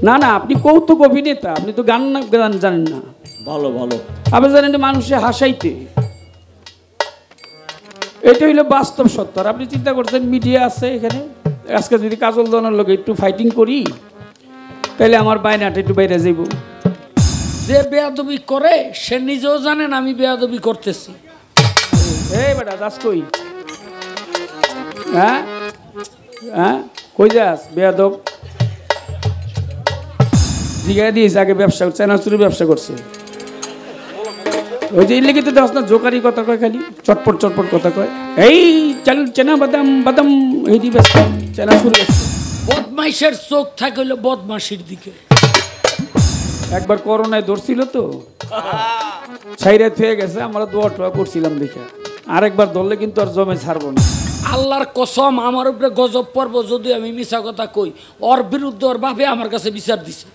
না না, আপনি কৌতুক অভিনেতা, আপনি তো গান জানেন না। ভালো ভালো। আপনি জানেন মানুষে হাসাইতে, এটা হইলো বাস্তব সত্য। আর আপনি চিন্তা করছেন মিডিয়া আছে এখানে, আজকে যদি কাজল দনের লোক একটু ফাইটিং করি তাহলে আমার বায়নাটা একটু বাইরে যাইব। যে বেয়াদবি করে সে নিজেও জানেন আমি বেয়াদবি করতেছি। এই বেটা যাস কই? হ্যাঁ হ্যাঁ, কই যাস বেয়াদব? জিগাই দিয়েছে আগে ব্যবসা করছে, চানাচুরি ব্যবসা করছে। ওই যে ইল্লিখিত দাস না, জোকারি কথা কয়, খালি চটপট চটপট কথা কয়। এই চাল চেনা বাদাম বাদাম এই দি ব্যস্ত, চানাচুরি ব্যস্ত। বদমাইশের চোখ থাকে হলো বদমাশির দিকে। একবার করোনায় ধরছিল তো, ছাইরা থয়ে গেছে, আমরা দোয়া টোয়া করছিলাম দেখে। আরেকবার ধরলে কিন্তু আর জমে ছাড়বো না। আল্লাহর কসম, আমার উপরে গজব পর্ব যদি আমি মিছা কথা কই, ওর বিরুদ্ধে ওর বাপে আমার কাছে বিচার দিছে।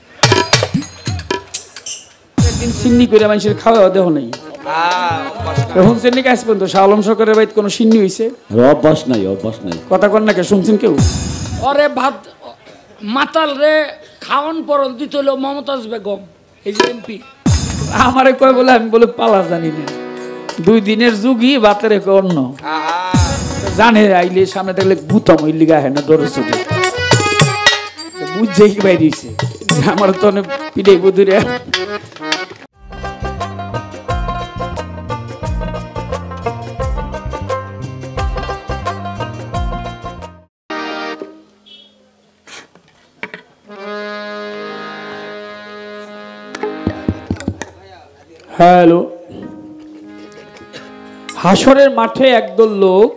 একদিন সিন্নি করে মানুষের খাওয়া দেহ নেই, এখন সিন্নি কাজ পর্যন্ত শাহ আলম সরকারের বাড়িতে কোনো সিন্নি হয়েছে? অভ্যাস নাই, অভ্যাস নাই। কথা কন না কে, শুনছেন কেউ? ওরে ভাত মাতাল রে খাওয়ান পরন দিতে হলো মমতাজ বেগম, এই যে এমপি। আমারে কয় বলে, আমি বলে পালা জানি না, 2 দিনের যুগই বাতের অন্য জানে। আইলে সামনে থাকলে বুতাম ওই লিগা হয় না, ডরে চোটে বুঝছে কি বাইরেছে আমার তো অনেক পিঠে বুধুরে। হ্যালো, হাসরের মাঠে একদল লোক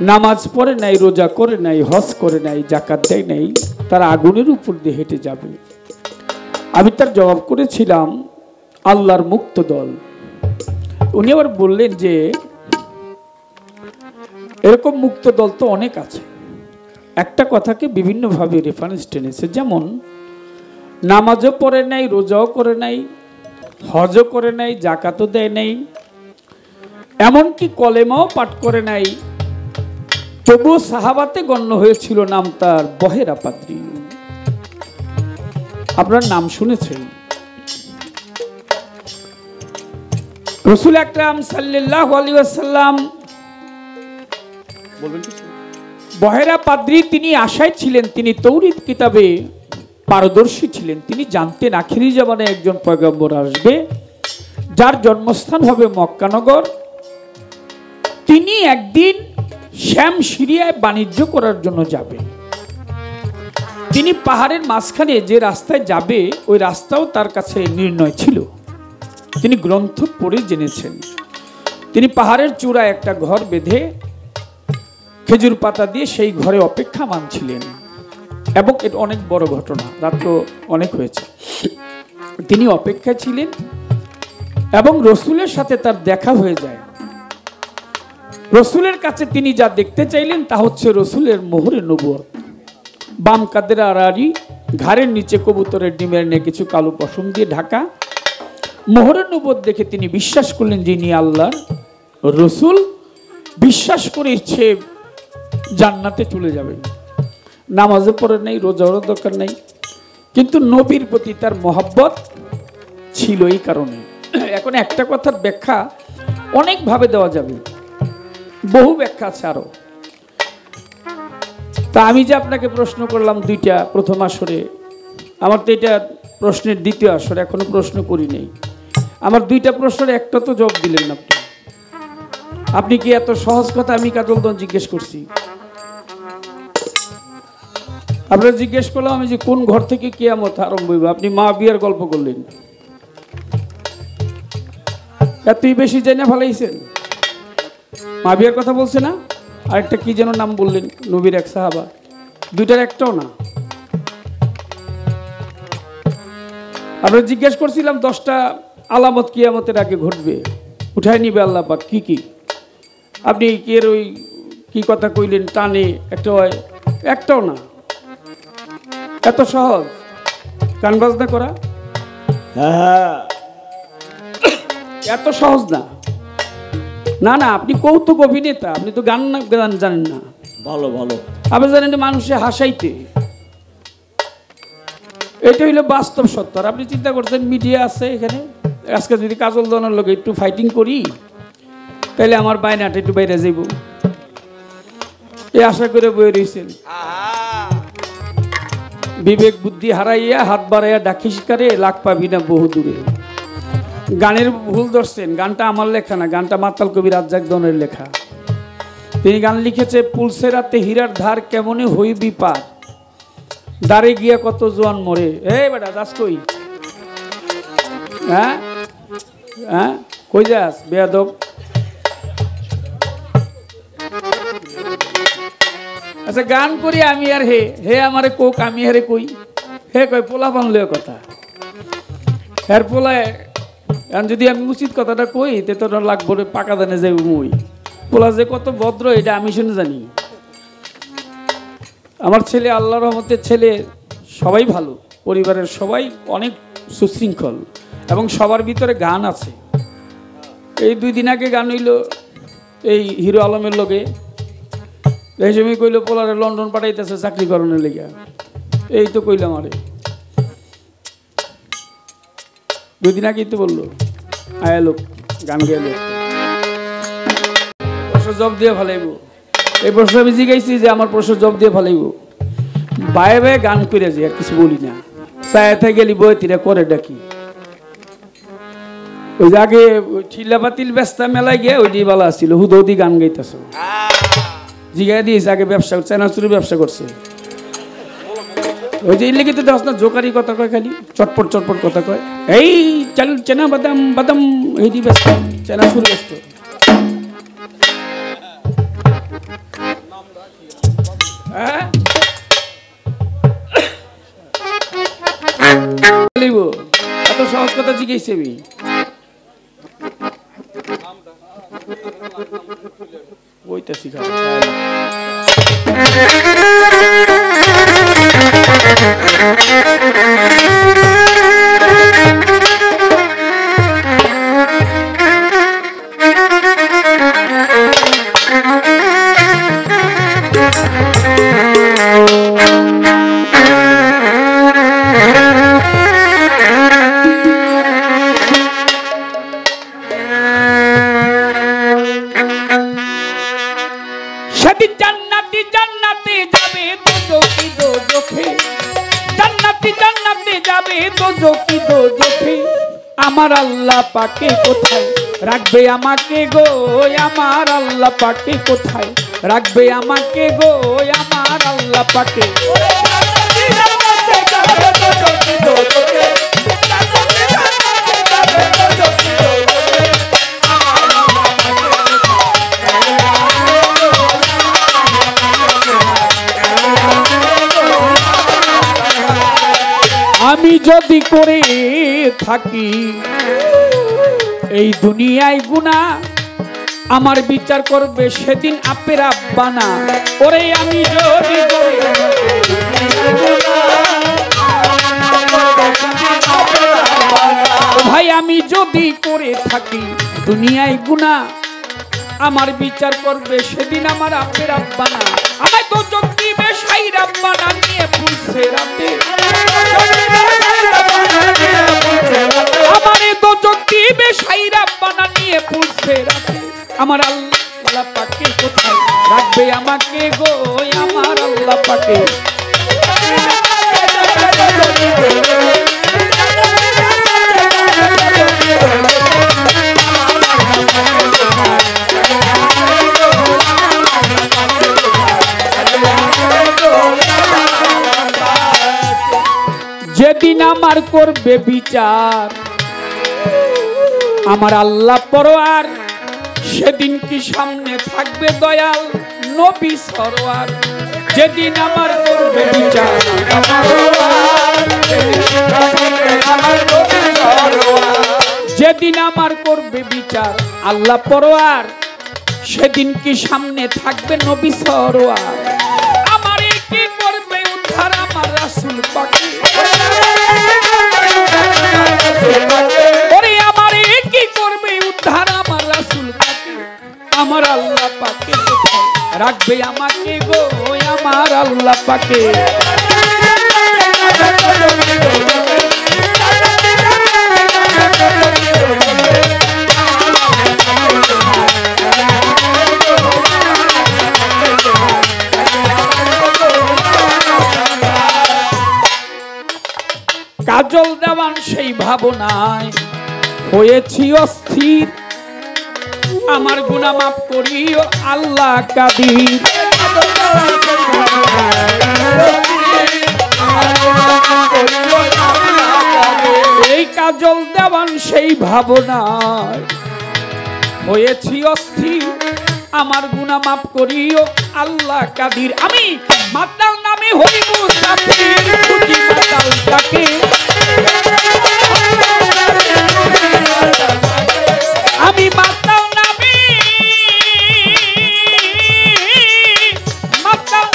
নামাজ পড়ে নাই, রোজা করে নাই, হজ করে নাই, যাকাত দেয় নাই, তারা আগুনের উপর দিয়ে হেঁটে যাবে। আমি তার জবাব করেছিলাম আল্লাহর মুক্ত দল। উনি আবার বললেন যে এরকম মুক্ত দল তো অনেক আছে। একটা কথাকে বিভিন্নভাবে রেফারেন্স টেনেছে, যেমন নামাজও পড়ে নাই, রোজাও করে নাই, হজও করে নাই, যাকাতও দেয় নাই, এমনকি কলেমাও পাঠ করে নাই, তবুও সাহাবাতে গণ্য হয়েছিল নাম তার বহেরা পাদ্রী। আপনার নাম শুনেছেন? রাসূল আকরাম সাল্লাল্লাহু আলাইহি ওয়াসাল্লাম বলবেন কিছু? বহেরা পাদ্রী তিনি আশায় ছিলেন, তিনি তৌরিত কিতাবে পারদর্শী ছিলেন। তিনি জানতেন আখিরি জামানে একজন পয়গম্বর আসবে, যার জন্মস্থান হবে মক্কানগর। তিনি একদিন শ্যাম সিরিয়ায় বাণিজ্য করার জন্য যাবে। তিনি পাহাড়ের মাঝখানে যে রাস্তায় যাবে, ওই রাস্তাও তার কাছে নির্ণয় ছিল। তিনি গ্রন্থ পড়ে জেনেছেন। তিনি পাহাড়ের চূড়ায় একটা ঘর বেঁধে খেজুর পাতা দিয়ে সেই ঘরে অপেক্ষা মানছিলেন। এবং এটা অনেক বড় ঘটনা, রাত্র অনেক হয়েছে। তিনি অপেক্ষায় ছিলেন এবং রসুলের সাথে তার দেখা হয়ে যায়। রসুলের কাছে তিনি যা দেখতে চাইলেন তা হচ্ছে রসুলের মোহরে নবুয়ত। বাম কাদের আড়াআড়ি, ঘাড়ের নিচে কবুতরের ডিমের নিয়ে কিছু কালো পশম দিয়ে ঢাকা। মোহরে নবুয়ত দেখে তিনি বিশ্বাস করলেন যিনি আল্লাহর রসুল। বিশ্বাস করে ইচ্ছে জান্নাতে চলে যাবেন। নামাজে পড়ে নাই, রোজারও দরকার নাই, কিন্তু নবীর প্রতি তার মহব্বত ছিল এই কারণে। এখন একটা কথার ব্যাখ্যা অনেকভাবে দেওয়া যাবে, বহু ব্যাখ্যা আছে আরো। তা আমি যে আপনাকে প্রশ্ন করলাম 2টা প্রথম আসরে, আমার তো এটা প্রশ্নের দ্বিতীয় আসরে, এখনো প্রশ্ন করি নেই। আমার 2টা প্রশ্নের একটা তো জবাব দিলেন না আপনি। আপনি কি এত সহজ কথা আমি কাজলদন জিজ্ঞেস করছি? আপনারা জিজ্ঞেস করলাম আমি যে কোন ঘর থেকে কিয়ামত আরম্ভ হইব, আপনি মা বিয়ার গল্প করলেন। এতই বেশি জেনে ফেলাইছেন। মা বিয়ার কথা বলছে না, আরেকটা কি যেন নাম বললেন, নবীর এক সাহাবা, 2টার একটাও না। আপনারা জিজ্ঞেস করছিলাম 10টা আলামত কিয়ামতের আগে ঘটবে, উঠায় নিবে আল্লাহ পাক, কি কি? আপনি এর ওই কি কথা কইলেন টানে, একটাও না। এত সহজ গান বাজনা করা? এত সহজ না। না না, আপনি কৌতুক অভিনেতা, আপনি তো গান জানেন না। ভালো ভালো। আপনি জানেন মানুষে হাসাইতে, এটা হইলো বাস্তব সত্য। আর আপনি চিন্তা করছেন মিডিয়া আছে এখানে, আজকে যদি কাজল দনের লোক একটু ফাইটিং করি তাহলে আমার বাইনাটা একটু বাইরে যাইব, এই আশা করে বয়ে রয়েছেন। বিবেক বুদ্ধি হারাইয়া হাত বাড়াইয়া ডাকি শিকারে লাখ পাবি না বহু দূরে। গানের ভুল ধরছেন, গানটা আমার লেখা না, গানটা মাতাল কবি রাজ্জাক দনের লেখা। তিনি গান লিখেছে, পুলসে রাতে হীরার ধার কেমনে হইবি পার, দাঁড়ে গিয়া কত জোয়ান মরে। এই বেটা যাস কই? হ্যাঁ হ্যাঁ কই যাস বেয়াদব? আচ্ছা গান করি আমি আর হে, হে আমারে কোক আমি হারে কই, হে কই পোলা বানলে কথা। এর পোলায় যদি আমি উচিত কথাটা কই তে তোর লাগবো পাকা দানে যাইব মই। পোলা যে কত ভদ্র এটা আমি শুনে জানি। আমার ছেলে আল্লাহর রহমতের ছেলে, সবাই ভালো, পরিবারের সবাই অনেক সুশৃঙ্খল এবং সবার ভিতরে গান আছে। এই 2 দিন আগে গান হইল এই হিরো আলমের লগে, এই সময় কইল পোলারে লন্ডন পাঠাইতেছে চাকরি করানোর লেগে। এই তো কইলাম আরে 2 দিন আগেই তো বললো আয়া লোক গান গেল প্রশ্ন জব দিয়ে ফেলাইব। এই প্রশ্ন আমি জিজ্ঞাসি যে আমার প্রশ্ন জব দিয়ে ফেলাইব, বায়ে বায়ে গান করে যে আর কিছু বলি না। চায়াতে গেলি বই তিরা করে ডাকি। ওই যে আগে ঠিলা বাতিল ব্যস্তা মেলায় গিয়ে ওই দিয়ে বালা আসছিল, হুদি গান গাইতেছ জিগাই দিয়েছে। আগে ব্যবসা চানাচুরি ব্যবসা করছে। ওই যে ইল্লিখিত দেখ না জোকারি কথা কয়, খালি চটপট চটপট কথা কয়। এই চাল চেনা বাদাম বাদাম এই দিয়ে ব্যস্ত, চানাচুরি ব্যস্ত। হ্যাঁ এত সহজ কথা জিজ্ঞেস আমি বইটা শিখা। আমার আল্লাহ পাকে কোথায় রাখবে আমাকে গো, আমার আল্লাহ পাকে কোথায় রাখবে আমাকে গো, আমার আল্লাহ পাকে। আমি যদি করে থাকি এই দুনিয়ায় গুনাহ, আমার বিচার করবে সেদিন আপের আব্বানা। ওরে আমি যদি ভাই আমি যদি করে থাকি দুনিয়ায় গুনাহ, আমার বিচার করবে সেদিন আমার আপের আব্বানা। আমায় তো চোখ দিবে সাই রাব্বানা নিয়ে ফুলছে রাতে, আমারে তো চোখ দিবে সাই রাব্বানা নিয়ে ফুলছে রাতে। আমার আল্লাহ পাকে কোথায় রাখবে আমাকে গো, আমার আল্লাহ পাকে। যেদিন আমার করবে বিচার আমার আল্লাহ পরোয়ার, সেদিন কি সামনে থাকবে দয়াল নবী সরোয়ার। যেদিন আমার করবে বিচার যেদিন আমার করবে বিচার আল্লাহ পরোয়ার, সেদিন কি সামনে থাকবে নবী সরোয়ার। আমারে কি করবে উদ্ধার আমার রাসূল পাকে, ওরে আমারে কি করবে উদ্ধার আমার রাসূল পাকে। আমার আল্লাহ পাকে কোথায় রাখবে আমাকে গো, আমার আল্লাহ পাকে। কাজল দেওয়ান সেই ভাবনায় হয়েছি অস্থির, আমার গুনাহ মাফ করিও আল্লাহ কাদির। এই কাজল দেওয়ান সেই ভাবনায় হয়েছি অস্থির, আমার গুনাহ মাফ করিও আল্লাহ কাদির। আমি মাতাল নামে হই মুসাফির, খুঁজি মাতালটাকে। আমি মাতাল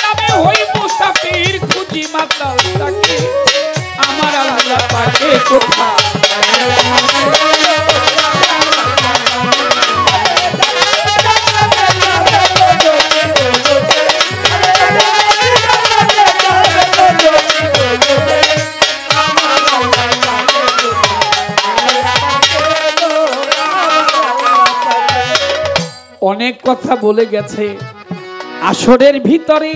নামে হই মুসাফির, খুঁজি মাতালটাকে। আমার আল্লাহ পাকে কোথায়? অনেক কথা বলে গেছে আসরের ভিতরে,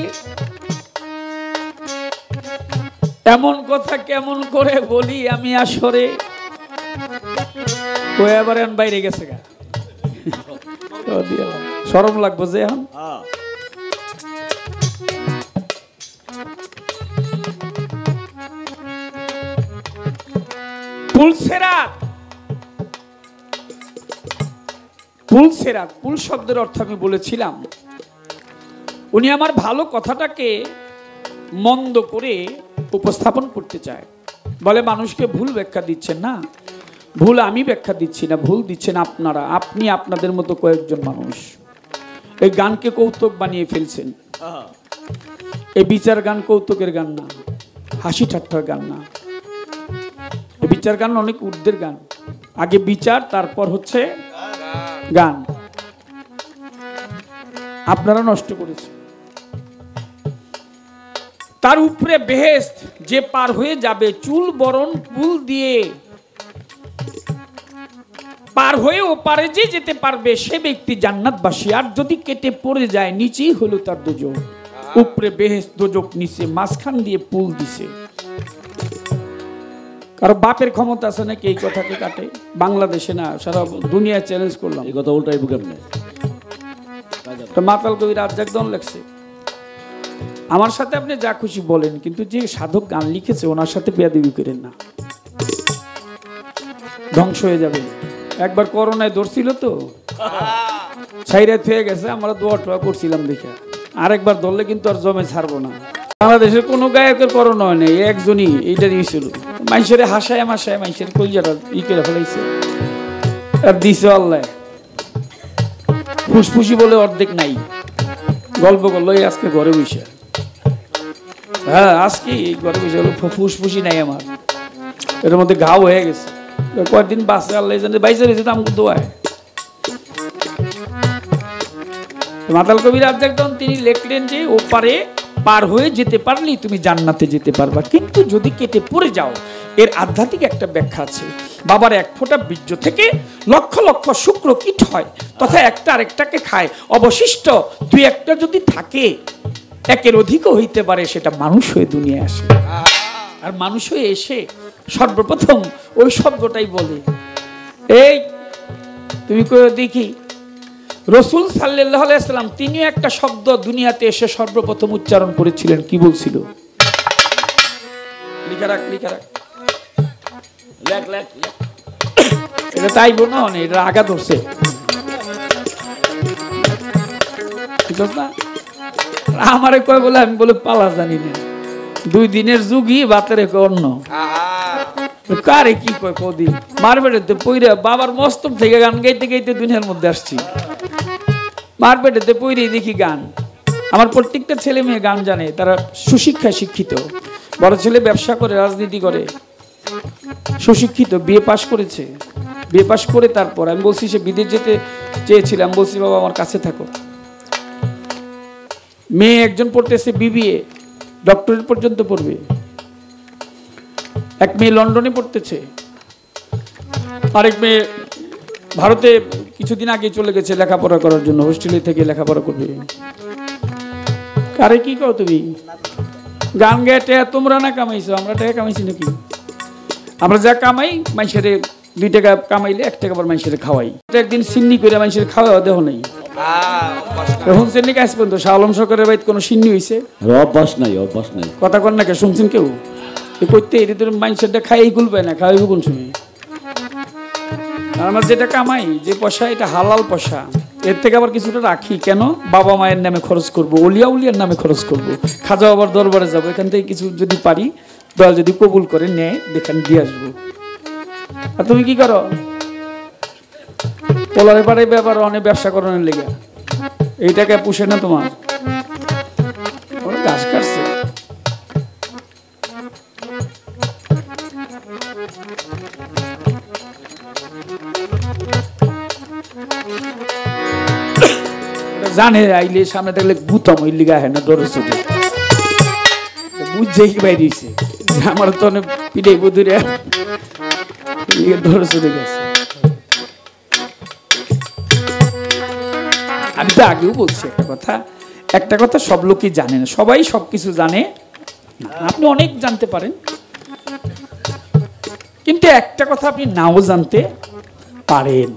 এমন কথা কেমন করে বলি আমি আসরে? এবার বাইরে গেছে গা, শরম লাগবো যে এখন। পুলসেরাত, পুল শব্দের অর্থ আমি বলেছিলাম। উনি আমার ভালো কথাটাকে মন্দ করে উপস্থাপন করতে চায়, বলে মানুষকে ভুল ব্যাখ্যা দিচ্ছেন না। ভুল আমি ব্যাখ্যা দিচ্ছি না, ভুল দিচ্ছেন আপনারা, আপনি আপনাদের মতো কয়েকজন মানুষ এই গানকে কৌতুক বানিয়ে ফেলছেন। এই বিচার গান কৌতুকের গান না, হাসি ঠাট্টার গান না। এই বিচার গান অনেক ঊর্ধ্বের গান। আগে বিচার, তারপর হচ্ছে গান। আপনারা নষ্ট করেছেন। তার উপরে বেহেশত যে পার হয়ে যাবে, চুল বরণ পুল দিয়ে পার হয়ে ওপারে যে যেতে পারবে সে ব্যক্তি জান্নাতবাসী। আর যদি কেটে পড়ে যায় নিচেই হলো তার দোজখ। উপরে বেহেশত, দোজখ নিচে, মাঝখান দিয়ে পুল দিছে। কারো বাপের ক্ষমতা আছে নাকি এই কথাকে কাটে? বাংলাদেশে না, সারা দুনিয়ায় চ্যালেঞ্জ করলাম। এই কথা উল্টাই বুকেন না। মাতাল কবি রাজ্জাক দন লেখছে, আমার সাথে আপনি যা খুশি বলেন, কিন্তু যে সাধক গান লিখেছে ওনার সাথে বেয়াদবি করেন না, ধ্বংস হয়ে যাবে। একবার করোনায় ধরছিল তো, ছাইরা হয়ে গেছে, আমরা দোয়া টোয়া করছিলাম দেখে। আরেকবার ধরলে কিন্তু আর জমে ছাড়বো না। বাংলাদেশের কোনো গায়কের করোনা হয় নাই, একজনই এইটা দিয়েছিল। মানুষের হাসায় মাসায় মানুষের কলজাটা ই করে ফেলাইছে, আর দিছে আল্লাহ। ফুসফুসি বলে অর্ধেক নাই, গল্প করলো আজকে ঘরে বসে। হ্যাঁ, আজকে ঘরে বসে হলো ফুসফুসি নাই আমার, এর মধ্যে ঘাও হয়ে গেছে। কয়েকদিন বাসে আল্লাহ জানে, বাইসে রয়েছে তো আমাকে দোয়ায়। মাতাল কবি রাজ্জাক দন তিনি লিখলেন যে ওপারে পার হয়ে যেতে পারলেই তুমি জান্নাতে যেতে পারবা, কিন্তু যদি কেটে পড়ে যাও। এর আধ্যাত্মিক একটা ব্যাখ্যা আছে। বাবার এক ফোঁটা বীর্য থেকে লক্ষ লক্ষ শুক্র কীট হয়, তথা একটা আরেকটাকে খায়। অবশিষ্ট দুই একটা যদি থাকে, একের অধিকও হইতে পারে, সেটা মানুষ হয়ে দুনিয়ায় আসে। আর মানুষ হয়ে এসে সর্বপ্রথম ওই শব্দটাই বলে, এই তুমি কই দেখি। রসুল সাল্লাল্লাহু আলাইহি সাল্লাম তিনিও একটা শব্দ দুনিয়াতে এসে সর্বপ্রথম উচ্চারণ করেছিলেন। কি বলছিল? লিখা রাখ, লিখা রাখ, লেখ লেখ। এটা তাই বোন, এটা আগা ধরছে না। আমারে কয় বলে, আমি বলে পালা জানি না। 2 দিনের যুগই বাতের অন্য কারে কি কয় কদি মারবেটেতে পইরা বাবার মস্তক থেকে গান গাইতে গাইতে দুনিয়ার মধ্যে আসছি। মারবেটেতে পইরেই দেখি গান। আমার প্রত্যেকটা ছেলে মেয়ে গান জানে, তারা সুশিক্ষায় শিক্ষিত। বড় ছেলে ব্যবসা করে, রাজনীতি করে, সুশিক্ষিত, বিএ পাশ করেছে। বিএ পাশ করে তারপর আমি বলছি সে বিদেশ যেতে চেয়েছিলাম, বলছি বাবা আমার কাছে থাকো। মেয়ে একজন পড়তেছে বিবিএ, ডক্টরেট পর্যন্ত পড়বে। এক মেয়ে লন্ডনে পড়তেছে, আরেক মেয়ে ভারতে কিছুদিন আগে চলে গেছে লেখাপড়া করার জন্য, হোস্টেলে থেকে লেখাপড়া করবে। কারে কি কও তুমি? গান গায়ে টেয়া তোমরা না কামাইছো, আমরা টেয়া কামাইছি নাকি? আমরা যা কামাই মানুষের 2 টাকা কামাইলে 1 টাকা আবার মানুষের খাওয়াই। একদিন সিন্নি করে মানুষের খাওয়া দেহ নেই। এখন সিন্নি কাজ পর্যন্ত শাহ আলম সরকারের বাড়িতে কোনো সিন্নি হয়েছে? অভ্যাস নাই, অভ্যাস নাই। কথা কন না কে শুনছেন কেউ? করতে এটি তোর মানুষেরটা খাই গুলবে না, খাওয়াইব কোন সময়? আমরা যেটা কামাই, যে পয়সা, এটা হালাল পয়সা। এর থেকে আবার কিছুটা রাখি কেন? বাবা মায়ের নামে খরচ করব, অলিয়া উলিয়ার নামে খরচ করব, খাজা বাবার দরবারে যাবো, এখান থেকে কিছু যদি পারি, দয়াল যদি কবুল করে নেয়, দেখেন দিয়ে আসবো। আর তুমি কি করো? পোলারে পাড়ে ব্যাপার অনেক ব্যবসা করানোর লেগে, এইটাকে পুষে না তোমার? ঘাস কাটছে। জানে আইলে সামনে থাকলে গুতাম, ওই লিগা হয় না, ডরে ছুটে বুঝছে কি বাইরেছে আমার তো অনেক পিঠে বুধুরে ডরে ছুটে গেছে। আমি তো আগেও বলছি একটা কথা সব লোকই জানে না, সবাই সবকিছু জানে না। আপনি অনেক জানতে পারেন, কিন্তু একটা কথা আপনি নাও জানতে পারেন।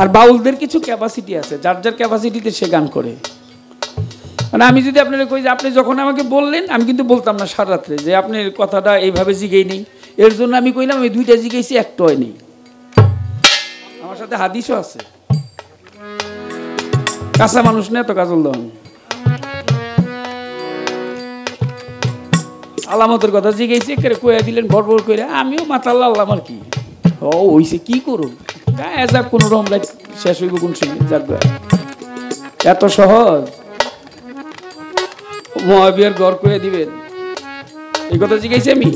আর বাউলদের কিছু ক্যাপাসিটি আছে, যার যার ক্যাপাসিটিতে সে গান করে। মানে আমি যদি আপনার কই যে আপনি যখন আমাকে বললেন, আমি কিন্তু বলতাম না সারা রাত্রে যে আপনার কথাটা এইভাবে জিগেই নেই, এর জন্য আমি কইলাম আমি 2টা জিগেছি, একটা হয় নেই। আমার সাথে হাদিসও আছে। কাঁচা মানুষ না তো কাজল দেওয়ান, আলামতের কথা জিগেছি, কয়ে দিলেন ভরভর করে, আমিও মাতাল্লা আল্লাহ আমার কি হইছে কি করুন, যাক কোন রকম শেষ হইব কোন সময়, যাক এত সহজ মহাবিয়ার ঘর করে দিবেন, এই কথা জিজ্ঞাসি আমি।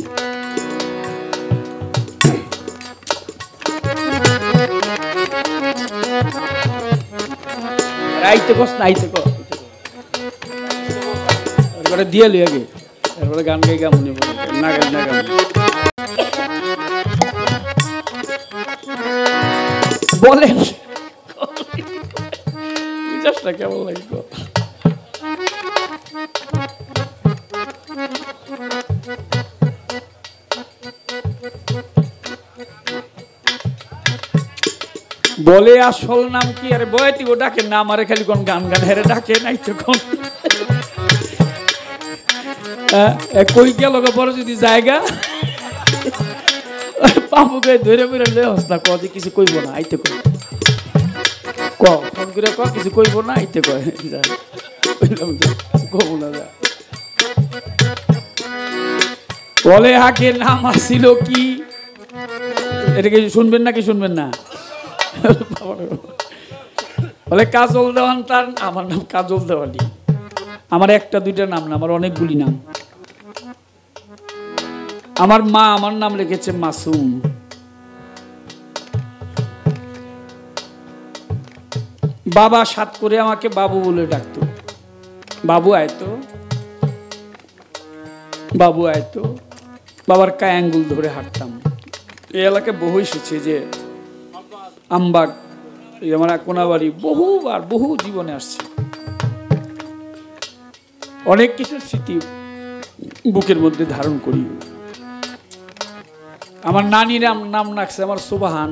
আইতে কস না, আইতে কর দিয়ে লই আগে, এরপরে গান গাই গামনি না গাই না গান বলেন কেমন লাগবে? বলে আসল নাম কি? আরে বয়টি ও ডাকে না, আমারে খালি কোন গান গান হেরে ডাকে নাই তো কোন কই গেল বড় যদি জায়গা পাপুকে ধরে বেরো লে হস্তা কজি কিছু কইব না, আইতে কই ফোন করে কিছু কইব না, আইতে কয় বলে আগে নাম আসছিল কি? এটাকে শুনবেন নাকি শুনবেন না? বলে কাজল দেওয়ান, তার আমার নাম কাজল দেওয়ানি। আমার 1টা 2টা নাম না, আমার অনেকগুলি নাম। আমার মা আমার নাম লিখেছে মাসুম। বাবা সাত করে আমাকে বাবু বলে ডাকতো, বাবু আয়তো, বাবু আয়তো। বাবার কায় আঙ্গুল ধরে হাঁটতাম। এই এলাকায় বহু এসেছে, যে আমবাগ, আমার কোনাবাড়ি, বহুবার বহু জীবনে আসছে। অনেক কিছু স্মৃতি বুকের মধ্যে ধারণ করি। আমার নানির নাম রাখছে আমার সুবাহান।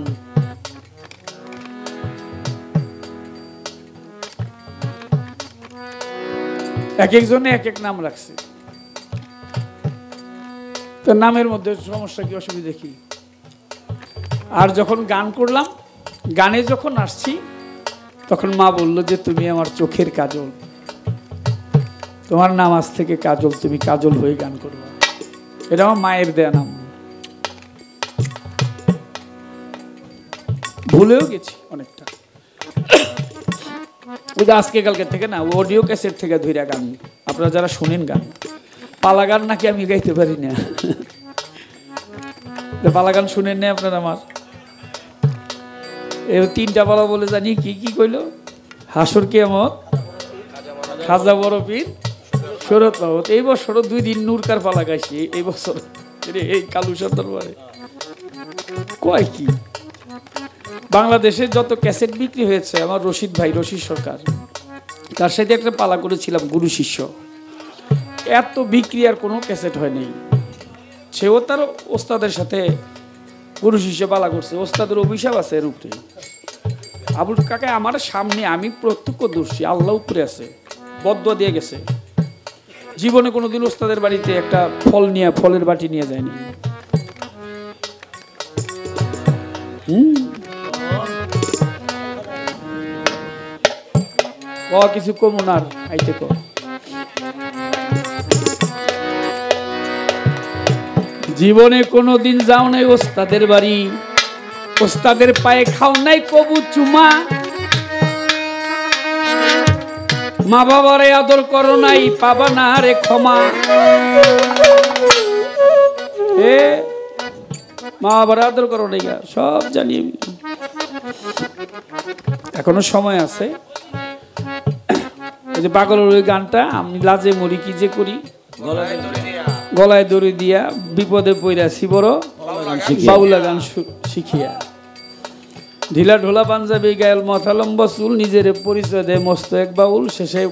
এক একজনে এক এক নাম রাখছে। তো নামের মধ্যে সমস্যা কি, অসুবিধা কি? আর যখন গান করলাম, গানে যখন আসছি, তখন মা বলল যে তুমি আমার চোখের কাজল, তোমার নাম আজ থেকে কাজল, তুমি কাজল হয়ে গান করবে। এটা আমার মায়ের দেয়া নাম। ভুলেও গেছি অনেকটা। আজকে কালকে থেকে না, অডিও ক্যাসেট থেকে ধইরা গান। আপনারা যারা শুনেন গান, পালা গান নাকি আমি গাইতে পারি না? পালা গান শুনেন না আপনারা? আমার 3টা পালা বলে জানি কি কি কইল? হাসর কিয়ামত, খাজা বড় পীর, শরৎ মাহমুদ। এই বছর 2 দিন নূরকার পালা গাইছি। এই বছর এই কালুসার দরবারে কয় কি বাংলাদেশে যত ক্যাসেট বিক্রি হয়েছে, আমার রশিদ ভাই, রশিদ সরকার, তার সাথে একটা পালা করেছিলাম গুরু শিষ্য। এত বিক্রি আর কোনো ক্যাসেট হয় নাই। সেও তার ওস্তাদের সাথে পুরুষ হিসেবে পালা করছে, ওস্তাদের অভিশাপ আছে এর উপরে। আবুল কাকা আমার সামনে, আমি প্রত্যক্ষদর্শী, আল্লাহ উপরে আছে, বদদুয়া দিয়ে গেছে। জীবনে কোনোদিন ওস্তাদের বাড়িতে একটা ফলের বাটি নিয়ে যায়নি। কিছু কমুনার আইতে কো জীবনে কোনোদিন যাও নাই ওস্তাদের বাড়ি, ওস্তাদের পায়ে খাও নাই কবু চুমা, মা বাবারে আদর করো নাই, পাবা না রে ক্ষমা। মা বাবার আদর করো নাই, সব জানি আমি। এখনো সময় আছে। ওই যে পাগলের ওই গানটা, আমি লাজে মরি কি যে করি, গলায় দড়ি দিয়া বিপদে পইরাছি বড়, বাউলা গান শিখিয়া। ঢিলা ঢোলা পাঞ্জাবি গায়েল মাথা লম্বা চুল, নিজের পরিচয় দেয় মস্ত এক বাউল। শেষে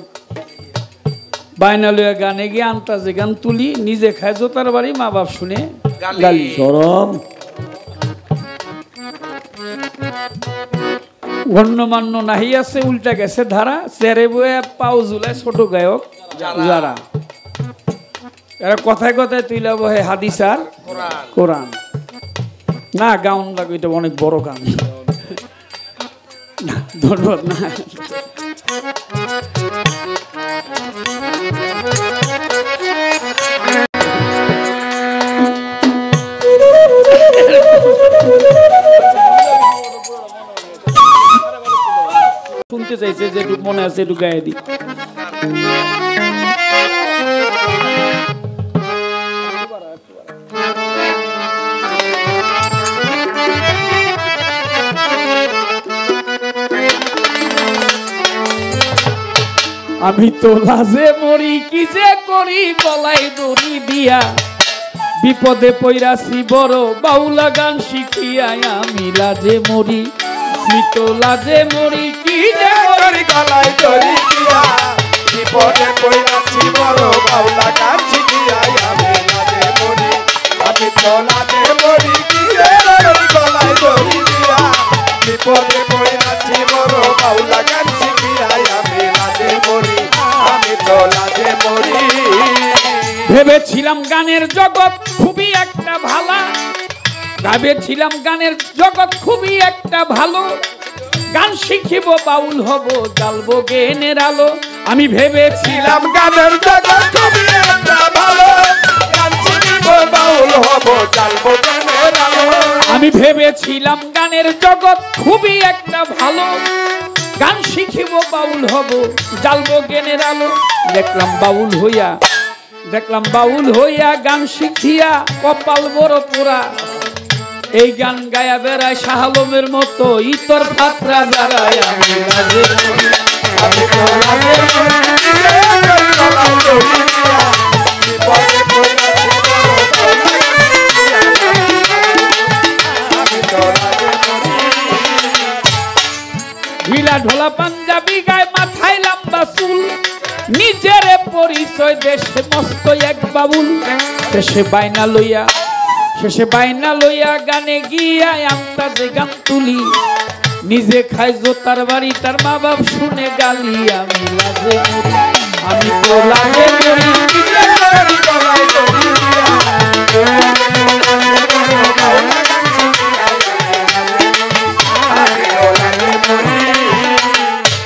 বায়না লইয়া গানে গিয়ে আন্তাজে গান তুলি, নিজে খায় জোতার বাড়ি, মা বাপ শুনে গালি। চরম গণ্যমান্য নাহি আছে, উল্টা গেছে ধারা, চেরে বয়ে পাও ঝুলায় ছোট গায়ক যারা। এরা কথায় কথায় তুইলা বহে হাদিস আর কোরআন। না গাউন লাগবে, এটা অনেক বড় গান। ধন্যবাদ। না শুনতে চাইছে, যেটুকু মনে আছে একটু গায়ে দি। আমি তো লাজে মরি কি যে করি, গলায় দড়ি দিয়া বিপদে পইরাছি বড়, বাউলা গান শিখিয়া। আমি লাজে মরি, আমি তো লাজে মরি কি যে করি, গলায় দড়ি দিয়া বিপদে পইরাছি বড়, বাউলা গান শিখিয়া। আমি লাজে মরি, আমি তো লাজে মরি কি যে করি, গলায় দড়ি দিয়া বিপদে পইরাছি বড়, বাউলা গান শিখিয়া। আমি লাজে মরি, আমি তো লাজে মরি। ভেবেছিলাম গানের জগৎ খুবই একটা ভালো, ভেবেছিলাম গানের জগৎ খুবই একটা ভালো, গান শিখিব বাউল হব, জ্বালবো জ্ঞানের আলো। আমি ভেবেছিলাম গানের জগৎ খুবই একটা ভালো, গান শিখিব বাউল হব, জ্বালবো জ্ঞানের আলো। আমি ভেবেছিলাম গানের জগৎ খুবই একটা ভালো, গান শিখিব বাউল হব, জ্বালবো জ্ঞানের আলো। দেখলাম বাউল হইয়া গান শিখিয়া কপাল বড় পোড়া। এই গান গায়া বেড়ায় শাহ আলমের মতো ইতর ফাতরা যারা। আমি লাজে মরি, আমি তো লাজে মরি কি যে করি, গলায় দড়ি দিয়া বিপদে পইরাছি বড়, আমি তো লাজে মরি। ঢিলা ঢোলা পাঞ্জাবি গায়ে, মাথায় লম্বা চুল, নিজের পরিচয় দেশে মস্ত এক বাবুল। শেষে বাইনা লইয়া গানে গিয়া আন্তাজে গান তুলি, নিজে খাই জোতার বাড়ি, তার মা বাপ শুনে গালি। আমি লাজে মরি, আমি তো লাজে মরি কি যে করি, গলায় দড়ি দিয়া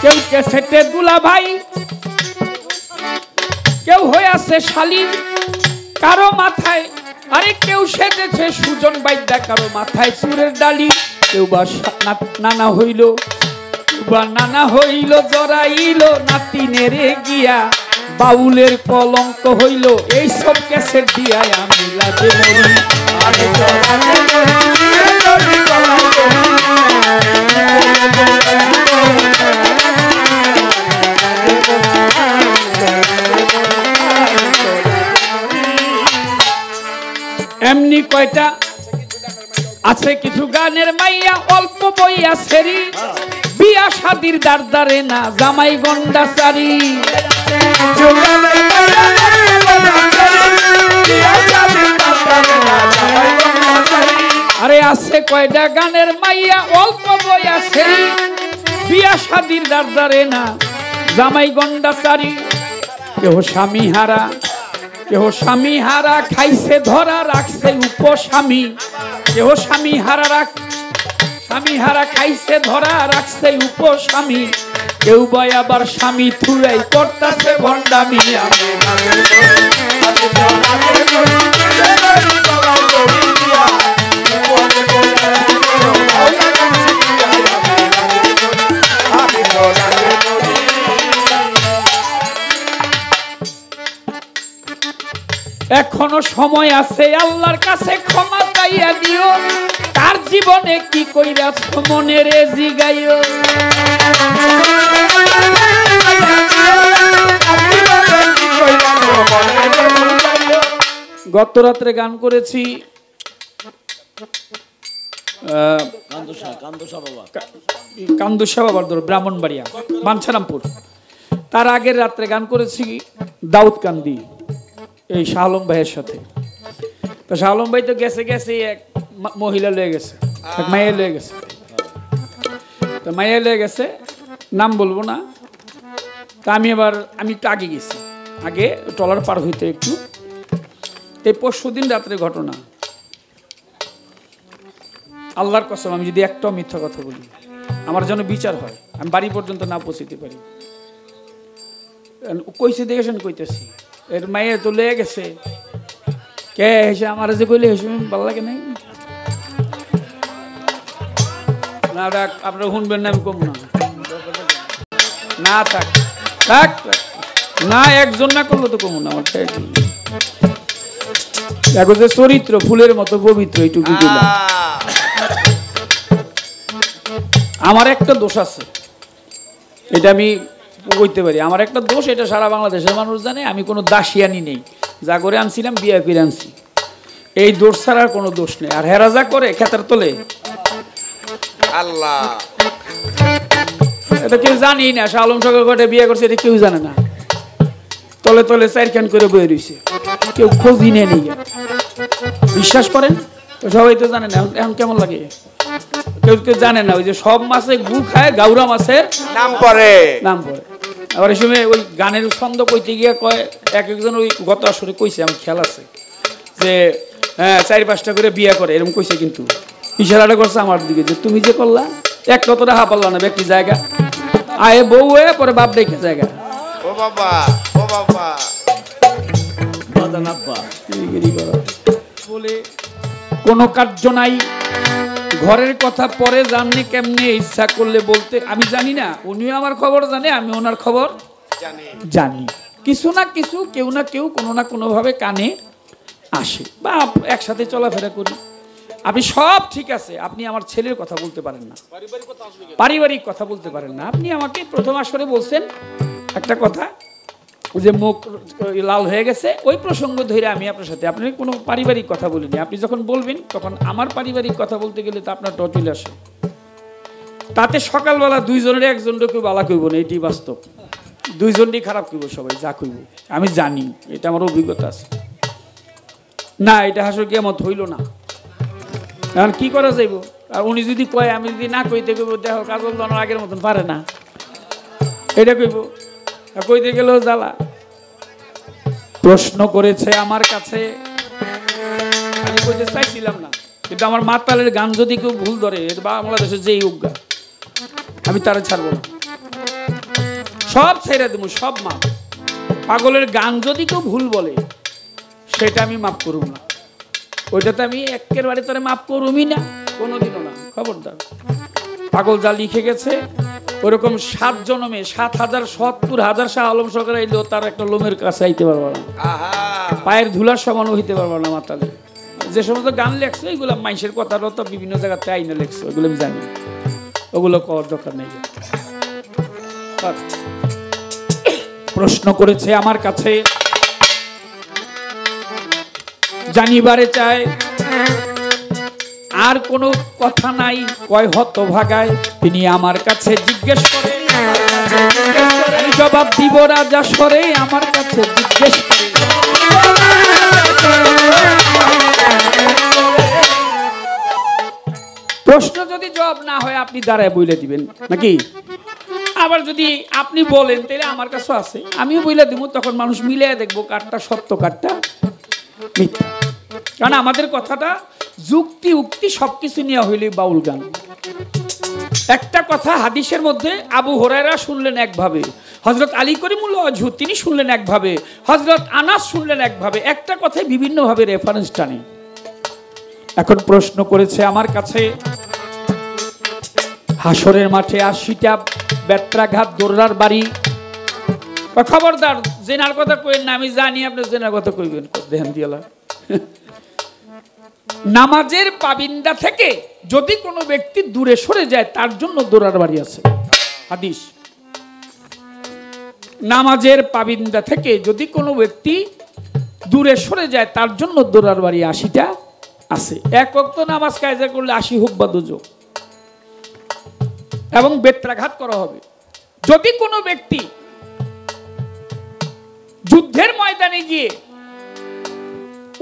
কেউ কেসেটে দুলা ভাই, কেউ হয়ে আছে শালি, কারো মাথায় আরে কেউ সেজেছে সুজন বাইদা, কারো মাথায় চুরের ডালি। কেউ বা নানা হইল, বা নানা হইল জরাইল, নাতিনেরে গিয়া বাউলের কলঙ্ক হইল। এই সব ক্যাসেট দিয়া আমি লাজে মরি, আমি তো লাজে মরি কি যে করি, গলায় দড়ি এমনি কয়টা আছে কিছু গানের মাইয়া, অল্প বইয়া সেরি, বিয়া শাদির দারদারে না, জামাই গন্ডাচারি। বিয়া শাদির দারদারে না, আছে কয়টা গানের মাইয়া অল্প বয়সে বিয়া শাদির দারদারে না জামাই গন্ডাচারি কেহ স্বামী হারা খাইছে ধরা রাখছে উপস্বামী কেহ স্বামী হারা খাইছে ধরা রাখছে উপস্বামী কেউ বয় আবার স্বামী থুরাই করতাছে ভণ্ডামি এখনো সময় আছে আল্লাহর কাছে ক্ষমা চাইয়া দিও তার জীবনে কি কইরাছ মনের জিগাইও গত রাত্রে গান করেছি কান্দুসা বাবার দর ব্রাহ্মণবাড়িয়া বাঞ্ছারামপুর। তার আগের রাত্রে গান করেছি দাউদ কান্দি এই শাহ আলম ভাইয়ের সাথে। তো শাহ আলম ভাই তো গেছে এক মহিলা লয়ে গেছে, এক মাইয়া লয়ে গেছে। তো মাইয়া লয়ে গেছে, নাম বলবো না। তা আমি একটু আগে গেছি, আগে ট্রলার পার হইতে একটু। এই পরশুদিন রাত্রে ঘটনা, আল্লাহর কসম আমি যদি একটাও মিথ্যা কথা বলি আমার যেন বিচার হয়, আমি বাড়ি পর্যন্ত না পৌঁছতে পারি। কইছে দেখেছেন কইতেছি এর মাইয়া তো লয়ে গেছে কে হেসে আমার যে কইলে হেসে ভালো লাগে নাই না, আপনারা শুনবেন না, আমি কম না থাক না, একজন না করলো তো কমু না। আমার দেখো যে চরিত্র ফুলের মতো পবিত্র, এইটুকু আমার একটা দোষ আছে, এটা আমি কইতে পারি। আমার একটা দোষ, এটা সারা বাংলাদেশের মানুষ জানে। আমি কোনো দাসিয়ানি নেই, যা করে আনছিলাম বিয়ে করে আনছি, এই দোষ ছাড়া আর কোনো দোষ নেই। আর হেরা যা করে খেতার তোলে আল্লাহ, এটা কেউ জানি না। শাহ আলম সরকার ঘটে বিয়ে করছে, এটা কেউ জানে না। তলে তলে চারখান করে বয়ে রয়েছে, কেউ খোঁজই নেই। বিশ্বাস করেন তো, সবাই তো জানে না। এখন কেমন লাগে, কেউ জানে না। ওই যে সব মাছে গু খায়, গাউরা মাছের নাম পড়ে। আবার এই সময় ওই গানের ছন্দ কইতে গিয়ে কয়, একজন ওই গত আসরে কইছে, আমার খেয়াল আছে যে হ্যাঁ 4-5টা করে বিয়ে করে, এরকম কইছে। কিন্তু ইশারাটা করছে আমার দিকে যে তুমি যে করলা এক কতটা হাঁপাল্লা না ব্যক্তি জায়গা আয়ে বউ হয়ে পরে বাপ দেখে জায়গা। ও বাবা বলে কোনো কার্য নাই, ঘরের কথা পরে জাননি কেমনে, ইচ্ছা করলে বলতে। আমি জানি না, উনিও আমার খবর জানে, আমি ওনার খবর জানি। কিছু না কিছু, কেউ না কেউ, কোনো না কোনো ভাবে কানে আসে, বা একসাথে চলাফেরা করি। আপনি সব ঠিক আছে, আপনি আমার ছেলের কথা বলতে পারেন না, পারিবারিক কথা বলতে পারেন না। আপনি আমাকে প্রথম আসরে বলছেন একটা কথা যে মুখ লাল হয়ে গেছে, ওই প্রসঙ্গ ধরে আমি আপনার সাথে আপনার কোনো পারিবারিক কথা বলিনি। আপনি যখন বলবেন তখন আমার পারিবারিক কথা বলতে গেলে তো আপনার টচলে আসে। তাতে সকালবেলা দুইজনের একজনটা কেউ বালা কইব না, এটি বাস্তব। দুইজনই খারাপ কইব, সবাই যা কইব আমি জানি, এটা আমার অভিজ্ঞতা আছে। না, এটা হাসর কিয়ামত হইল না, এখন কি করা যাইব? আর উনি যদি কয়, আমি যদি না কইতে কইব দেখো কাজল দানোর আগের মতন পারে না, এটা কইব, কইতে গেলেও জ্বালা। প্রশ্ন করেছে আমার কাছে, আমি কইতে চাইছিলাম না, কিন্তু আমার মাতালের গান যদি কেউ ভুল ধরে, বাংলাদেশের যেই উজ্ঞা, আমি তারা ছাড়বো না, সব ছেড়ে দেবো, সব মাপ। পাগলের গান যদি কেউ ভুল বলে সেটা আমি মাফ করব না, ওইটাতে আমি একেবারে তারে মাফ করবই না, কোনোদিনও না, খবরদার। পাগল যা লিখে গেছে ওরকম 7 জন্মে 7,000-70,000 শাহ আলম সরকার আইলেও তার একটা লোমের কাছে আইতে পারবো না, পায়ের ধুলার সমানও হইতে পারবো না মাতালে। যে সমস্ত গান লেখছে ওইগুলো মানুষের কথাটা তো বিভিন্ন জায়গাতে আইনে লেখছে, ওইগুলো আমি জানি, ওগুলো করার দরকার নেই। প্রশ্ন করেছে আমার কাছে, জানিবারে চায় আর কোনো কথা নাই, কয় হতভাগায় তিনি আমার কাছে জিজ্ঞেস করে, জবাব দিব রাজা সরে, আমার কাছে জিজ্ঞেস করে। প্রশ্ন যদি জবাব না হয় আপনি দাঁড়ায় বইলে দিবেন নাকি? আবার যদি আপনি বলেন তাহলে আমার কাছে আছে, আমিও বইলে দিব, তখন মানুষ মিলে দেখবো কারটা সত্য কারটা মিথ্যা। কারণ আমাদের কথাটা যুক্তি উক্তি সবকিছু নিয়ে হইলে বাউল গান। একটা কথা হাদিসের মধ্যে আবু হুরায়রা শুনলেন একভাবে, হযরত আলী করিমুল্লাহ ওয়াজহু তিনি শুনলেন একভাবে, হযরত আনাস শুনলেন একভাবে, একটা কথায় বিভিন্নভাবে রেফারেন্স টানে। এখন প্রশ্ন করেছে আমার কাছে, হাসরের মাঠে ৮০টা বেত্রাঘাত দৌড়ার বাড়ি, খবরদার জেনার কথা কইেন না, আমি জানি আপনি জেনার কথা কইবেন, দেখান দিয়ালা। নামাজের পাবিন্দা থেকে যদি কোনো ব্যক্তি দূরে সরে যায় তার জন্য দৌড়ার বাড়ি আছে, হাদিস। নামাজের পাবিন্দা থেকে যদি কোনো ব্যক্তি দূরে সরে যায় তার জন্য দৌড়ার বাড়ি ৮০টা আছে। এক ওয়াক্ত নামাজ কায়দা করলে ৮০ হোক বা দুজো, এবং বেত্রাঘাত করা হবে। যদি কোনো ব্যক্তি যুদ্ধের ময়দানে গিয়ে